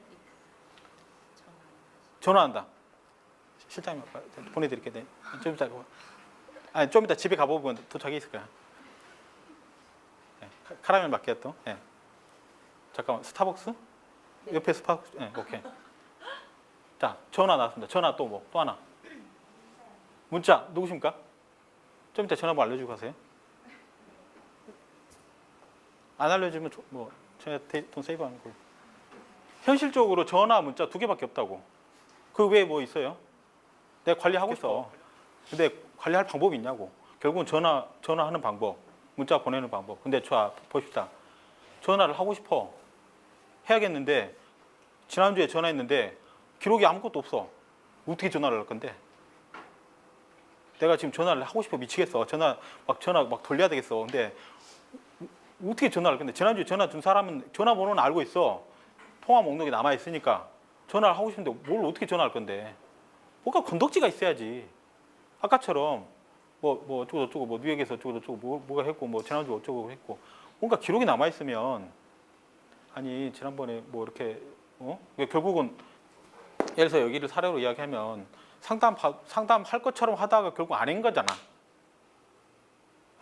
전화한다. 실장님 보내드릴게요. 좀 이따 집에 가보면 도착이 있을 거야. 네, 카라멜 마키아토. 네. 잠깐만, 스타벅스? 옆에 스타벅스? 네, 오케이. 자, 전화 나왔습니다. 전화 또 뭐? 또 하나. 문자 누구십니까? 좀 이따 전화번호 알려주고 가세요. 안 알려주면 뭐 제가 돈 세이브하는 걸로. 현실적으로 전화, 문자 두 개밖에 없다고. 그 외에 뭐 있어요? 내가 관리하고 있어. 근데 관리할 방법이 있냐고. 결국은 전화하는 방법, 문자 보내는 방법. 근데 자, 봅시다. 전화를 하고 싶어. 해야겠는데 지난주에 전화했는데 기록이 아무것도 없어. 어떻게 전화를 할 건데? 내가 지금 전화를 하고 싶어 미치겠어. 전화 막 돌려야 되겠어. 근데 어떻게 전화를 할 건데? 지난주에 전화 준 사람은 전화번호는 알고 있어. 통화 목록에 남아 있으니까 전화를 하고 싶은데 뭘 어떻게 전화할 건데? 뭔가 건덕지가 있어야지. 아까처럼 뭐 어쩌고 저쩌고 뭐 뉴욕에서 어쩌고 저쩌고 뭐가 했고 뭐 지난주 어쩌고 했고 뭔가 기록이 남아 있으면 아니 지난번에 뭐 이렇게 결국은 예를 들어서 여기를 사례로 이야기하면 상담할 것처럼 하다가 결국 안 한 거잖아.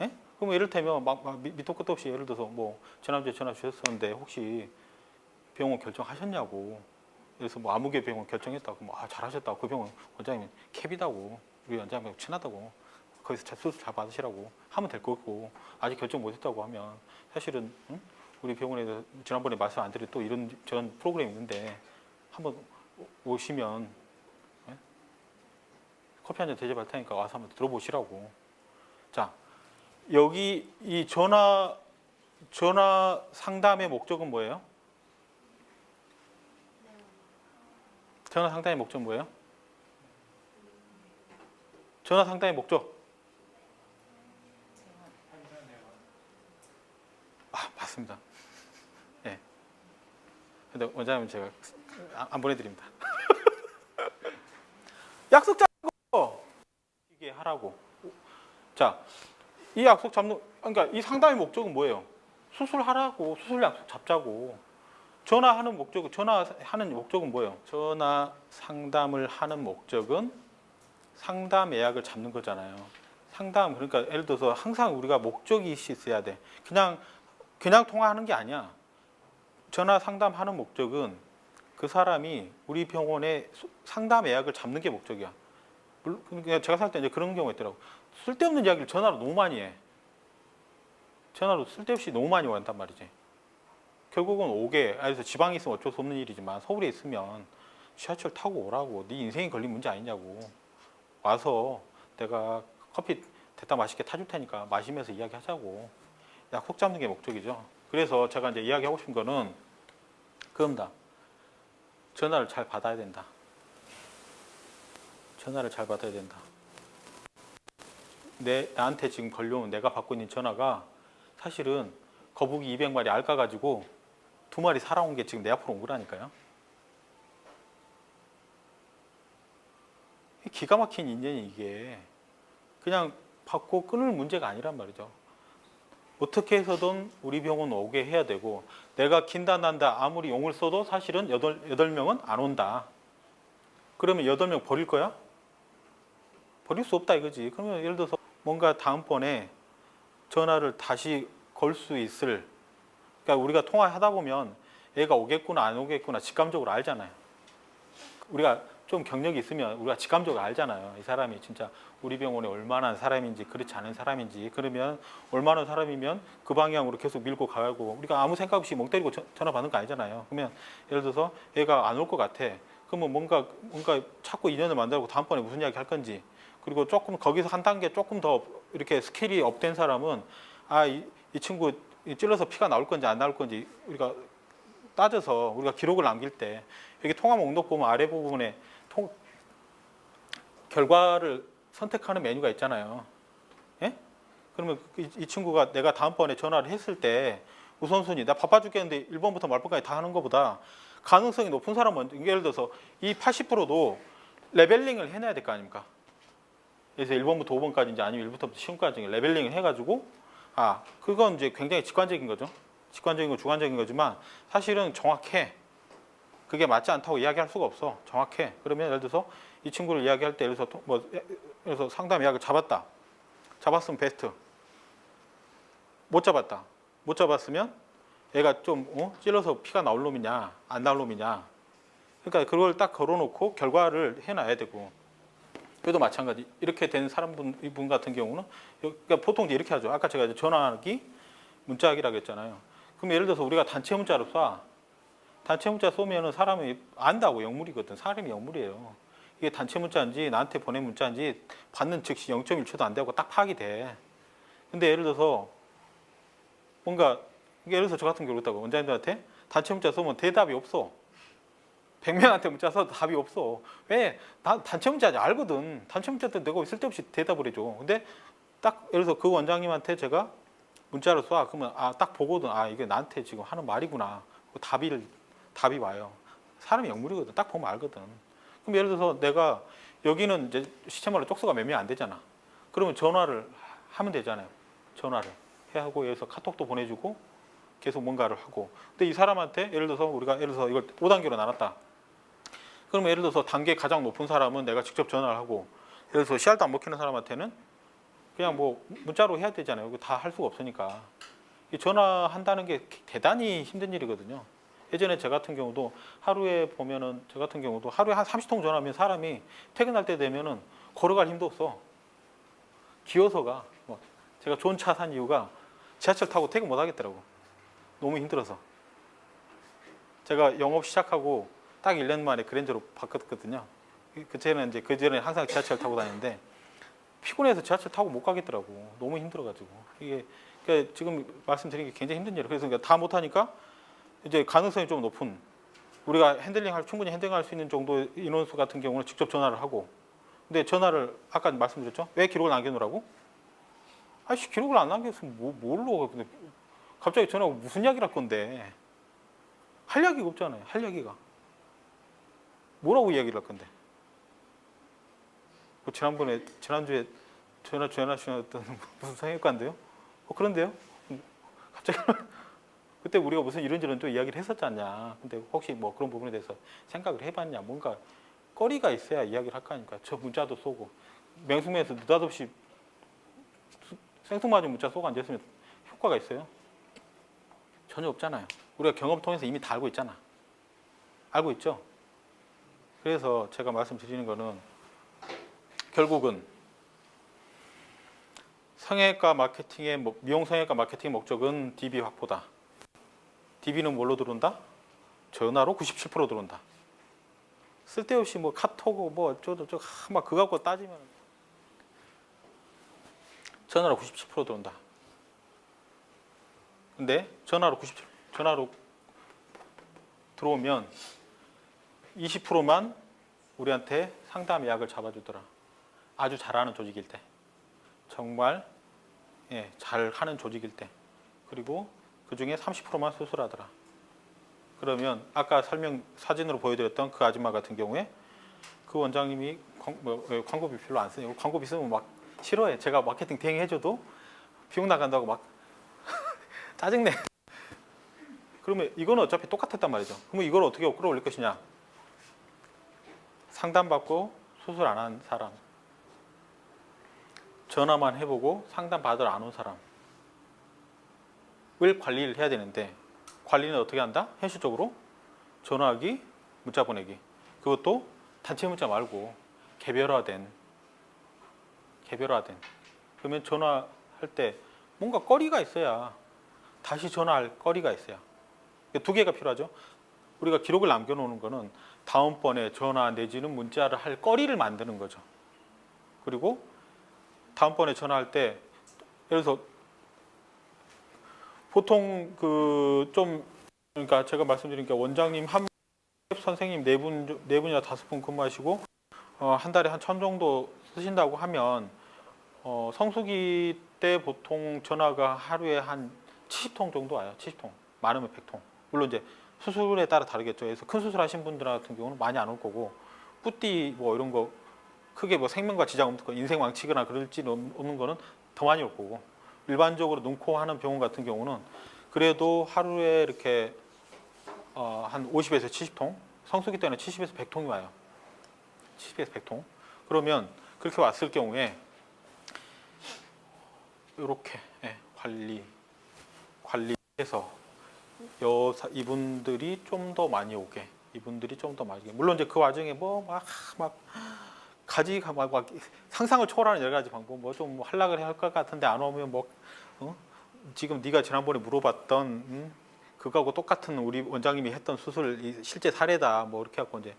예? 그럼 이를테면 막 밑도 끝도 없이 예를 들어서 뭐 지난주에 전화 주셨었는데 혹시 병원 결정하셨냐고. 그래서 뭐 아무개 병원 결정했다고 뭐 잘하셨다고. 그 병원 원장님 캡이다고. 우리 원장님 친하다고. 거기서 수술 잘 받으시라고 하면 될 거고, 아직 결정 못했다고 하면 사실은 우리 병원에서 지난번에 말씀 안 드린 또 이런 저런 프로그램이 있는데 한번 오시면 커피 한 잔 대접할 테니까 와서 한번 들어보시라고. 자, 여기 이 전화 상담의 목적은 뭐예요? 전화 상담의 목적은 뭐예요? 전화 상담의 목적. 맞습니다. 예. 근데 원장님 제가 안 보내드립니다. 약속 잡는 거 이게 하라고. 자, 이 약속 잡는, 그러니까 이 상담의 목적은 뭐예요? 수술하라고, 수술 약속 잡자고. 전화하는 목적은 뭐예요? 전화 상담을 하는 목적은 상담 예약을 잡는 거잖아요. 상담, 그러니까 예를 들어서 항상 우리가 목적이 있어야 돼. 그냥 통화하는 게 아니야. 전화 상담하는 목적은 그 사람이 우리 병원에 상담 예약을 잡는 게 목적이야. 그러니까 제가 살 때 이제 그런 경우가 있더라고. 쓸데없는 이야기를 전화로 너무 많이 해. 전화로 쓸데없이 너무 많이 한단 말이지. 결국은 오게, 그래서 지방에 있으면 어쩔 수 없는 일이지만 서울에 있으면 지하철 타고 오라고. 네 인생이 걸린 문제 아니냐고. 와서 내가 커피 됐다 맛있게 타줄 테니까 마시면서 이야기하자고. 약속 잡는 게 목적이죠. 그래서 제가 이제 이야기하고 싶은 거는 그겁니다. 전화를 잘 받아야 된다. 전화를 잘 받아야 된다. 나한테 지금 걸려온 내가 받고 있는 전화가 사실은 거북이 200마리 앓까 가지고 2마리 살아온 게 지금 내 앞으로 온 거라니까요. 기가 막힌 인연이 이게 그냥 받고 끊을 문제가 아니란 말이죠. 어떻게 해서든 우리 병원 오게 해야 되고, 내가 긴다 난다 아무리 용을 써도 사실은 8명은 안 온다. 그러면 8명 버릴 거야? 버릴 수 없다 이거지. 그러면 예를 들어서 뭔가 다음번에 전화를 다시 걸 수 있을, 그러니까 우리가 통화하다 보면 얘가 오겠구나 안 오겠구나 직감적으로 알잖아요. 우리가 좀 경력이 있으면 우리가 직감적으로 알잖아요. 이 사람이 진짜 우리 병원에 얼마나 사람인지 그렇지 않은 사람인지. 그러면 얼마나 사람이면 그 방향으로 계속 밀고 가고 우리가 아무 생각 없이 멍 때리고 전화 받는 거 아니잖아요. 그러면 예를 들어서 얘가 안 올 것 같아. 그러면 뭔가 자꾸 인연을 만들고 다음번에 무슨 이야기 할 건지. 그리고 조금 거기서 한 단계 조금 더 이렇게 스킬이 업된 사람은 이 친구 찔러서 피가 나올 건지 안 나올 건지 우리가 따져서 우리가 기록을 남길 때 여기 통합 목록 보면 아래 부분에 결과를 선택하는 메뉴가 있잖아요. 예? 그러면 이 친구가 내가 다음번에 전화를 했을 때 우선순위 나 바빠 죽겠는데 1번부터 말번까지 다 하는 것보다 가능성이 높은 사람은 예를 들어서 이 80%도 레벨링을 해놔야 될 거 아닙니까? 그래서 1번부터 5번까지 아니면 1부터 10까지 레벨링을 해가지고 그건 이제 굉장히 직관적인 거죠. 직관적이고 주관적인 거지만 사실은 정확해. 그게 맞지 않다고 이야기할 수가 없어. 정확해. 그러면 예를 들어서 이 친구를 이야기할 때 예를 들어서 상담 예약을 잡았다. 잡았으면 베스트. 못 잡았다. 못 잡았으면 얘가 좀 찔러서 피가 나올 놈이냐 안 나올 놈이냐. 그러니까 그걸 딱 걸어놓고 결과를 해놔야 되고. 그래도 마찬가지. 이렇게 된 분 같은 경우는 그러니까 보통 이제 이렇게 하죠. 아까 제가 이제 전화하기, 문자하기라고 했잖아요. 그럼 예를 들어서 우리가 단체 문자로 쏴. 단체 문자 쏘면은 사람이 안다고 영물이거든. 사람이 영물이에요. 이게 단체 문자인지 나한테 보낸 문자인지 받는 즉시 0.1초도 안 되고 딱 파악이 돼. 근데 예를 들어서 뭔가 예를 들어서 저 같은 경우 그렇다고 원장님들한테 단체 문자 쏘면 대답이 없어. 100명한테 문자 써도 답이 없어. 왜? 나 단체 문자 알거든. 단체 문자 때 내가 쓸데없이 대답을 해줘. 근데 딱 예를 들어서 그 원장님한테 제가 문자를 쏴. 그러면 딱 보거든. 이게 나한테 지금 하는 말이구나. 답이 와요. 사람이 영물이거든. 딱 보면 알거든. 그럼 예를 들어서 내가 여기는 이제 시체말로 쪽수가 몇 명 안 되잖아. 그러면 전화를 하면 되잖아요. 전화를 하고 여기서 카톡도 보내주고 계속 뭔가를 하고. 근데 이 사람한테 예를 들어서 우리가 예를 들어서 이걸 5단계로 나눴다. 그러면 예를 들어서 단계 가장 높은 사람은 내가 직접 전화를 하고 예를 들어서 씨알도 안 먹히는 사람한테는 그냥 뭐 문자로 해야 되잖아요. 다 할 수가 없으니까. 전화한다는 게 대단히 힘든 일이거든요. 예전에 저 같은 경우도 하루에 보면은 저 같은 경우도 하루에 한 30통 전화하면 사람이 퇴근할 때 되면은 걸어갈 힘도 없어. 기어서가 제가 좋은 차 산 이유가 지하철 타고 퇴근 못 하겠더라고. 너무 힘들어서. 제가 영업 시작하고 딱 1년 만에 그랜저로 바꿨거든요. 그 전에 항상 지하철 타고 다녔는데 피곤해서 지하철 타고 못 가겠더라고. 너무 힘들어가지고. 이게 그러니까 지금 말씀드린 게 굉장히 힘든 일이에요. 그래서 다 못하니까 이제 가능성이 좀 높은 우리가 충분히 핸들링할 수 있는 정도 인원수 같은 경우는 직접 전화를 하고. 근데 전화를 아까 말씀드렸죠? 왜 기록을 남겨놓으라고? 기록을 안 남겼으면 뭘로? 근데 갑자기 전화하고 무슨 이야기를 할 건데? 할 이야기가 없잖아요. 할 이야기가. 뭐라고 이야기를 할 건데? 지난주에 전화하셨던 무슨 성형외과인데요? 그런데요? 갑자기 그때 우리가 무슨 이런저런 또 이야기를 했었지 않냐. 근데 혹시 뭐 그런 부분에 대해서 생각을 해봤냐. 뭔가 거리가 있어야 이야기를 할 거 아닙니까? 저 문자도 쏘고 맹수면에서 느닷없이 생뚱맞은 문자 쏘고 앉았으면 효과가 있어요? 전혀 없잖아요. 우리가 경험 통해서 이미 다 알고 있잖아. 알고 있죠? 그래서 제가 말씀드리는 거는 결국은 미용 성형외과 마케팅의 목적은 DB 확보다. DB는 뭘로 들어온다? 전화로 97% 들어온다. 쓸데없이 카톡 어쩌고저쩌고 막 그거 갖고 따지면 전화로 97% 들어온다. 근데 전화로 들어오면 20%만 우리한테 상담 예약을 잡아주더라. 아주 잘하는 조직일 때. 정말 잘하는 조직일 때. 그리고 그중에 30%만 수술하더라. 그러면 아까 사진으로 보여드렸던 그 아줌마 같은 경우에 그 원장님이 광고비 별로 안 쓰냐고. 광고비 쓰면 막 싫어해. 제가 마케팅 대행해줘도 비용 나간다고 막 짜증내. 그러면 이거는 어차피 똑같았단 말이죠. 그러면 이걸 어떻게 끌어올릴 것이냐. 상담받고 수술 안 한 사람, 전화만 해보고 상담 받으러 안 온 사람을 관리를 해야 되는데, 관리는 어떻게 한다? 현실적으로 전화하기, 문자 보내기. 그것도 단체 문자 말고 개별화된 그러면 전화할 때 뭔가 거리가 있어야 다시 전화할 거리가 있어야 두 개가 필요하죠. 우리가 기록을 남겨놓는 거는 다음번에 전화 내지는 문자를 할 거리를 만드는 거죠. 그리고 다음번에 전화할 때 예를 들어서 보통 그러니까 제가 말씀드린 게 원장님 한 선생님 네 분이나 다섯 분 근무하시고 한 달에 한 1,000 정도 쓰신다고 하면 성수기 때 보통 전화가 하루에 한 70통 정도 와요. 70통. 많으면 100통. 물론 이제 수술에 따라 다르겠죠. 그래서 큰 수술하신 분들 같은 경우는 많이 안 올 거고 뿌띠 뭐 이런 거 크게 뭐 생명과 지장 없는 거 인생 망치거나 그럴지 없는 거는 더 많이 올 거고 일반적으로 눈코 하는 병원 같은 경우는 그래도 하루에 이렇게 한 50에서 70통 성수기 때는 70에서 100통이 와요. 70에서 100통. 그러면 그렇게 왔을 경우에 이렇게 관리해서 이분들이 좀 더 많이 오게 물론 이제 그 와중에 뭐 막 상상을 초월하는 여러 가지 방법 뭐 좀 하려고 할 것 같은데 안 오면 뭐 지금 네가 지난번에 물어봤던 그거하고 똑같은 우리 원장님이 했던 수술 실제 사례다 뭐 이렇게 하고 이제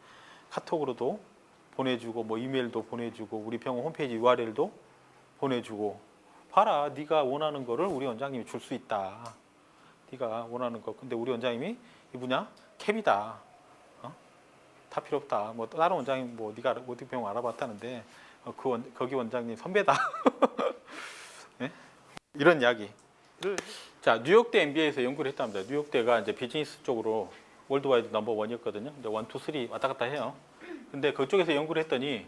카톡으로도 보내주고 뭐 이메일도 보내주고 우리 병원 홈페이지 URL도 보내주고 봐라 네가 원하는 거를 우리 원장님이 줄 수 있다. 네가 원하는 거 근데 우리 원장님이 이 분야 캡이다. 다 필요 없다. 뭐 다른 원장님 뭐 네가 어디 병원 알아봤다는데 거기 원장님 선배다. 네? 이런 이야기를 자 뉴욕대 MBA에서 연구를 했답니다. 뉴욕대가 이제 비즈니스 쪽으로 월드와이드 넘버 원이었거든요. 근데 1, 2, 3 왔다 갔다 해요. 근데 그쪽에서 연구를 했더니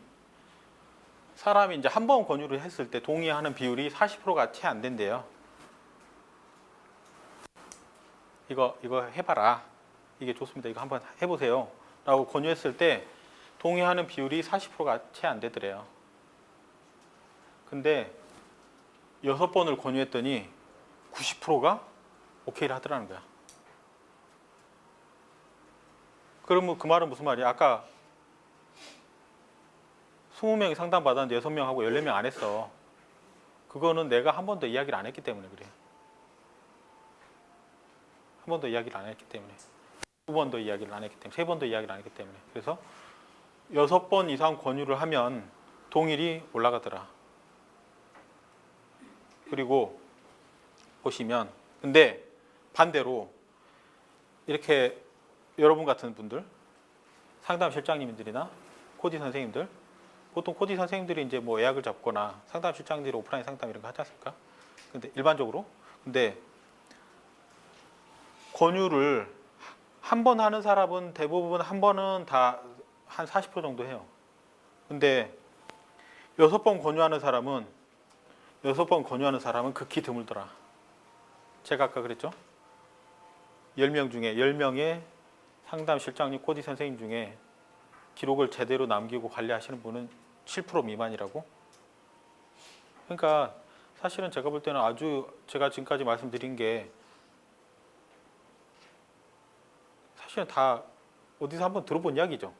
사람이 이제 한 번 권유를 했을 때 동의하는 비율이 40%가 채 안 된대요. 이거 해봐라. 이게 좋습니다. 이거 한번 해보세요. 라고 권유했을 때 동의하는 비율이 40%가 채 안 되더래요. 근데 6번을 권유했더니 90%가 오케이를 하더라는 거야. 그러면 그 말은 무슨 말이야? 아까 20명이 상담받았는데 6명하고 14명 안 했어. 그거는 내가 한 번도 이야기를 안 했기 때문에 그래. 한 번도 이야기를 안 했기 때문에. 2번도 이야기를 안 했기 때문에. 3번도 이야기를 안 했기 때문에. 그래서 6번 이상 권유를 하면 동일이 올라가더라. 그리고 보시면 근데 반대로 이렇게 여러분 같은 분들 상담 실장님들이나 코디 선생님들 보통 코디 선생님들이 이제 뭐 예약을 잡거나 상담 실장들이 오프라인 상담 이런 거 하지 않습니까? 근데 일반적으로 근데 권유를 한 번 하는 사람은 대부분 한 번은 다 한 40% 정도 해요. 근데 6번 권유하는 사람은 극히 드물더라. 제가 아까 그랬죠? 10명 중에 10명의 상담 실장님 코디 선생님 중에 기록을 제대로 남기고 관리하시는 분은 7% 미만이라고? 그러니까 사실은 제가 볼 때는 아주 제가 지금까지 말씀드린 게 사실은 다 어디서 한번 들어본 이야기죠.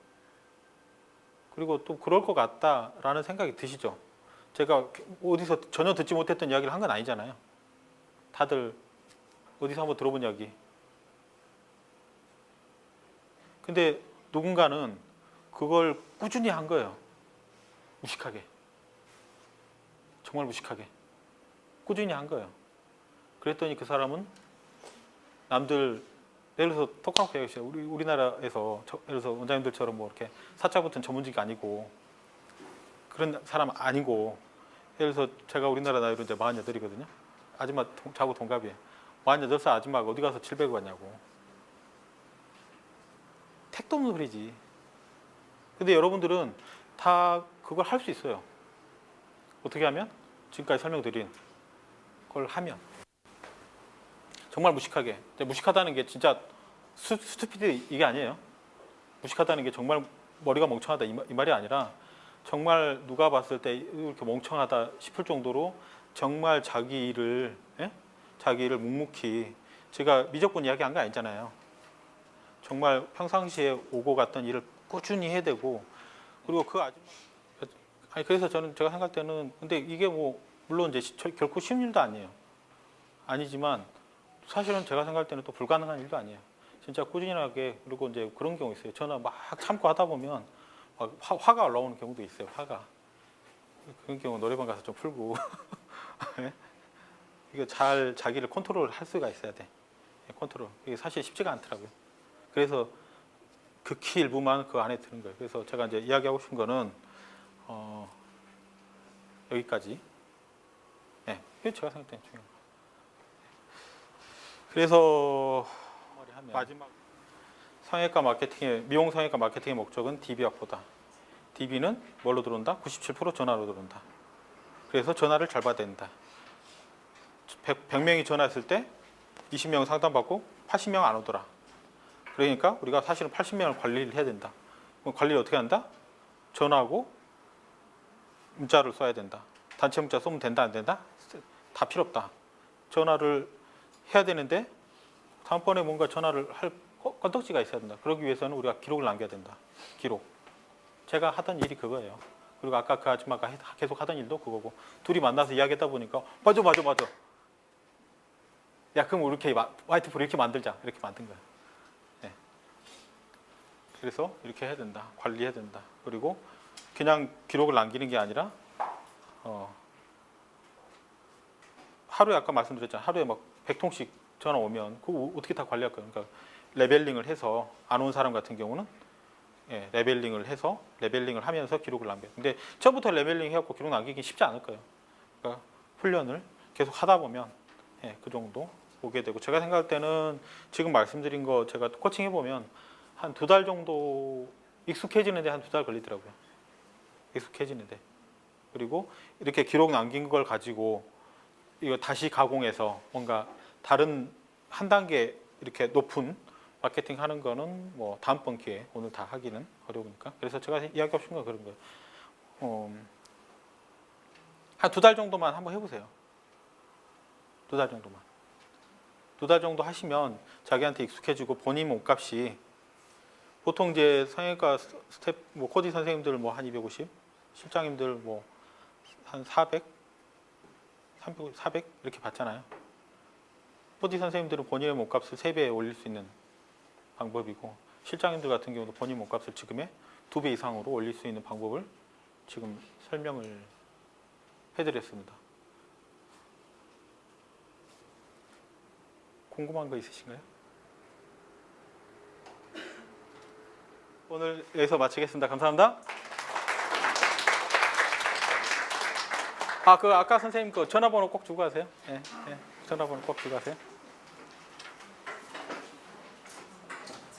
그리고 또 그럴 것 같다라는 생각이 드시죠. 제가 어디서 전혀 듣지 못했던 이야기를 한 건 아니잖아요. 다들 어디서 한번 들어본 이야기. 근데 누군가는 그걸 꾸준히 한 거예요. 무식하게. 정말 무식하게. 꾸준히 한 거예요. 그랬더니 그 사람은 남들 예를 들어서 톡하고 얘기했어요. 우리나라에서 예를 들어서 원장님들처럼 뭐 이렇게 사자 붙은 전문직이 아니고 그런 사람 아니고 예를 들어서 제가 우리나라 나이로 이제 48이거든요. 아줌마 저하고 동갑이에요. 48살 아줌마가 어디 가서 700을 받냐고. 택도 없는 소리지. 근데 여러분들은 다 그걸 할 수 있어요. 어떻게 하면? 지금까지 설명드린 걸 하면. 정말 무식하게. 무식하다는 게 진짜 스투피드 이게 아니에요. 무식하다는 게 정말 머리가 멍청하다 이 말이 아니라 정말 누가 봤을 때 이렇게 멍청하다 싶을 정도로 정말 자기 일을 묵묵히 제가 미적분 이야기한 거 아니잖아요. 정말 평상시에 오고 갔던 일을 꾸준히 해야 되고 그리고 그 아줌마 아니 그래서 저는 제가 생각할 때는 근데 이게 뭐 물론 이제 결코 쉬운 일도 아니에요. 아니지만 사실은 제가 생각할 때는 또 불가능한 일도 아니에요. 진짜 꾸준하게 그리고 이제 그런 경우 있어요. 전화 막 참고 하다 보면 막 화가 올라오는 경우도 있어요. 화가 그런 경우 노래방 가서 좀 풀고 이거 잘 자기를 컨트롤 할 수가 있어야 돼. 컨트롤 이게 사실 쉽지가 않더라고요. 그래서 극히 일부만 그 안에 드는 거예요. 그래서 제가 이제 이야기하고 싶은 거는 여기까지. 네, 이게 제가 생각할 때는 중요한 거. 그래서 마지막 성형외과 마케팅의 미용 성형외과 마케팅의 목적은 DB 확보다. DB는 뭘로 들어온다? 97% 전화로 들어온다. 그래서 전화를 잘 받아야 된다. 100명이 전화했을 때 20명 상담받고 80명 안 오더라. 그러니까 우리가 사실은 80명을 관리를 해야 된다. 그럼 관리를 어떻게 한다? 전화하고 문자를 써야 된다. 단체 문자 쏘면 된다 안 된다? 다 필요 없다. 전화를 해야 되는데 다음번에 뭔가 전화를 할 건덕지가 있어야 된다. 그러기 위해서는 우리가 기록을 남겨야 된다. 기록. 제가 하던 일이 그거예요. 그리고 아까 그 아줌마가 계속 하던 일도 그거고 둘이 만나서 이야기하다 보니까 맞아. 야 그럼 우리 이렇게 화이트보드 이렇게 만들자. 이렇게 만든 거야. 네. 그래서 이렇게 해야 된다. 관리해야 된다. 그리고 그냥 기록을 남기는 게 아니라 하루에 아까 말씀드렸잖아요. 하루에 막 100통씩 전화 오면 그거 어떻게 다 관리할 거예요. 그러니까 레벨링을 해서 안 온 사람 같은 경우는 레벨링을 하면서 기록을 남겨요. 근데 처음부터 레벨링 해갖고 기록 남기기 쉽지 않을 거예요. 그러니까 훈련을 계속 하다 보면 그 정도 오게 되고 제가 생각할 때는 지금 말씀드린 거 제가 코칭 해보면 한 2달 정도 익숙해지는데 한 2달 걸리더라고요. 익숙해지는데. 그리고 이렇게 기록 남긴 걸 가지고 이거 다시 가공해서 뭔가 다른 한 단계 이렇게 높은 마케팅 하는 거는 뭐 다음번 기회에 오늘 다 하기는 어려우니까. 그래서 제가 이야기하고 싶은 건 그런 거예요. 한 2달 정도만 한번 해보세요. 2달 정도만. 2달 정도 하시면 자기한테 익숙해지고 본인 몸값이 보통 이제 성형외과 스텝 뭐 코디 선생님들 뭐 한 250, 실장님들 뭐 한 400, 300, 400 이렇게 받잖아요. 코디 선생님들은 본인의 몸값을 3배 올릴 수 있는 방법이고 실장님들 같은 경우도 본인 몸값을 지금의 2배 이상으로 올릴 수 있는 방법을 지금 설명을 해드렸습니다. 궁금한 거 있으신가요? 오늘 여기서 마치겠습니다. 감사합니다. 그 아까 선생님 그 전화번호 꼭 주고 가세요. 전화번호 꼭 주고 가세요.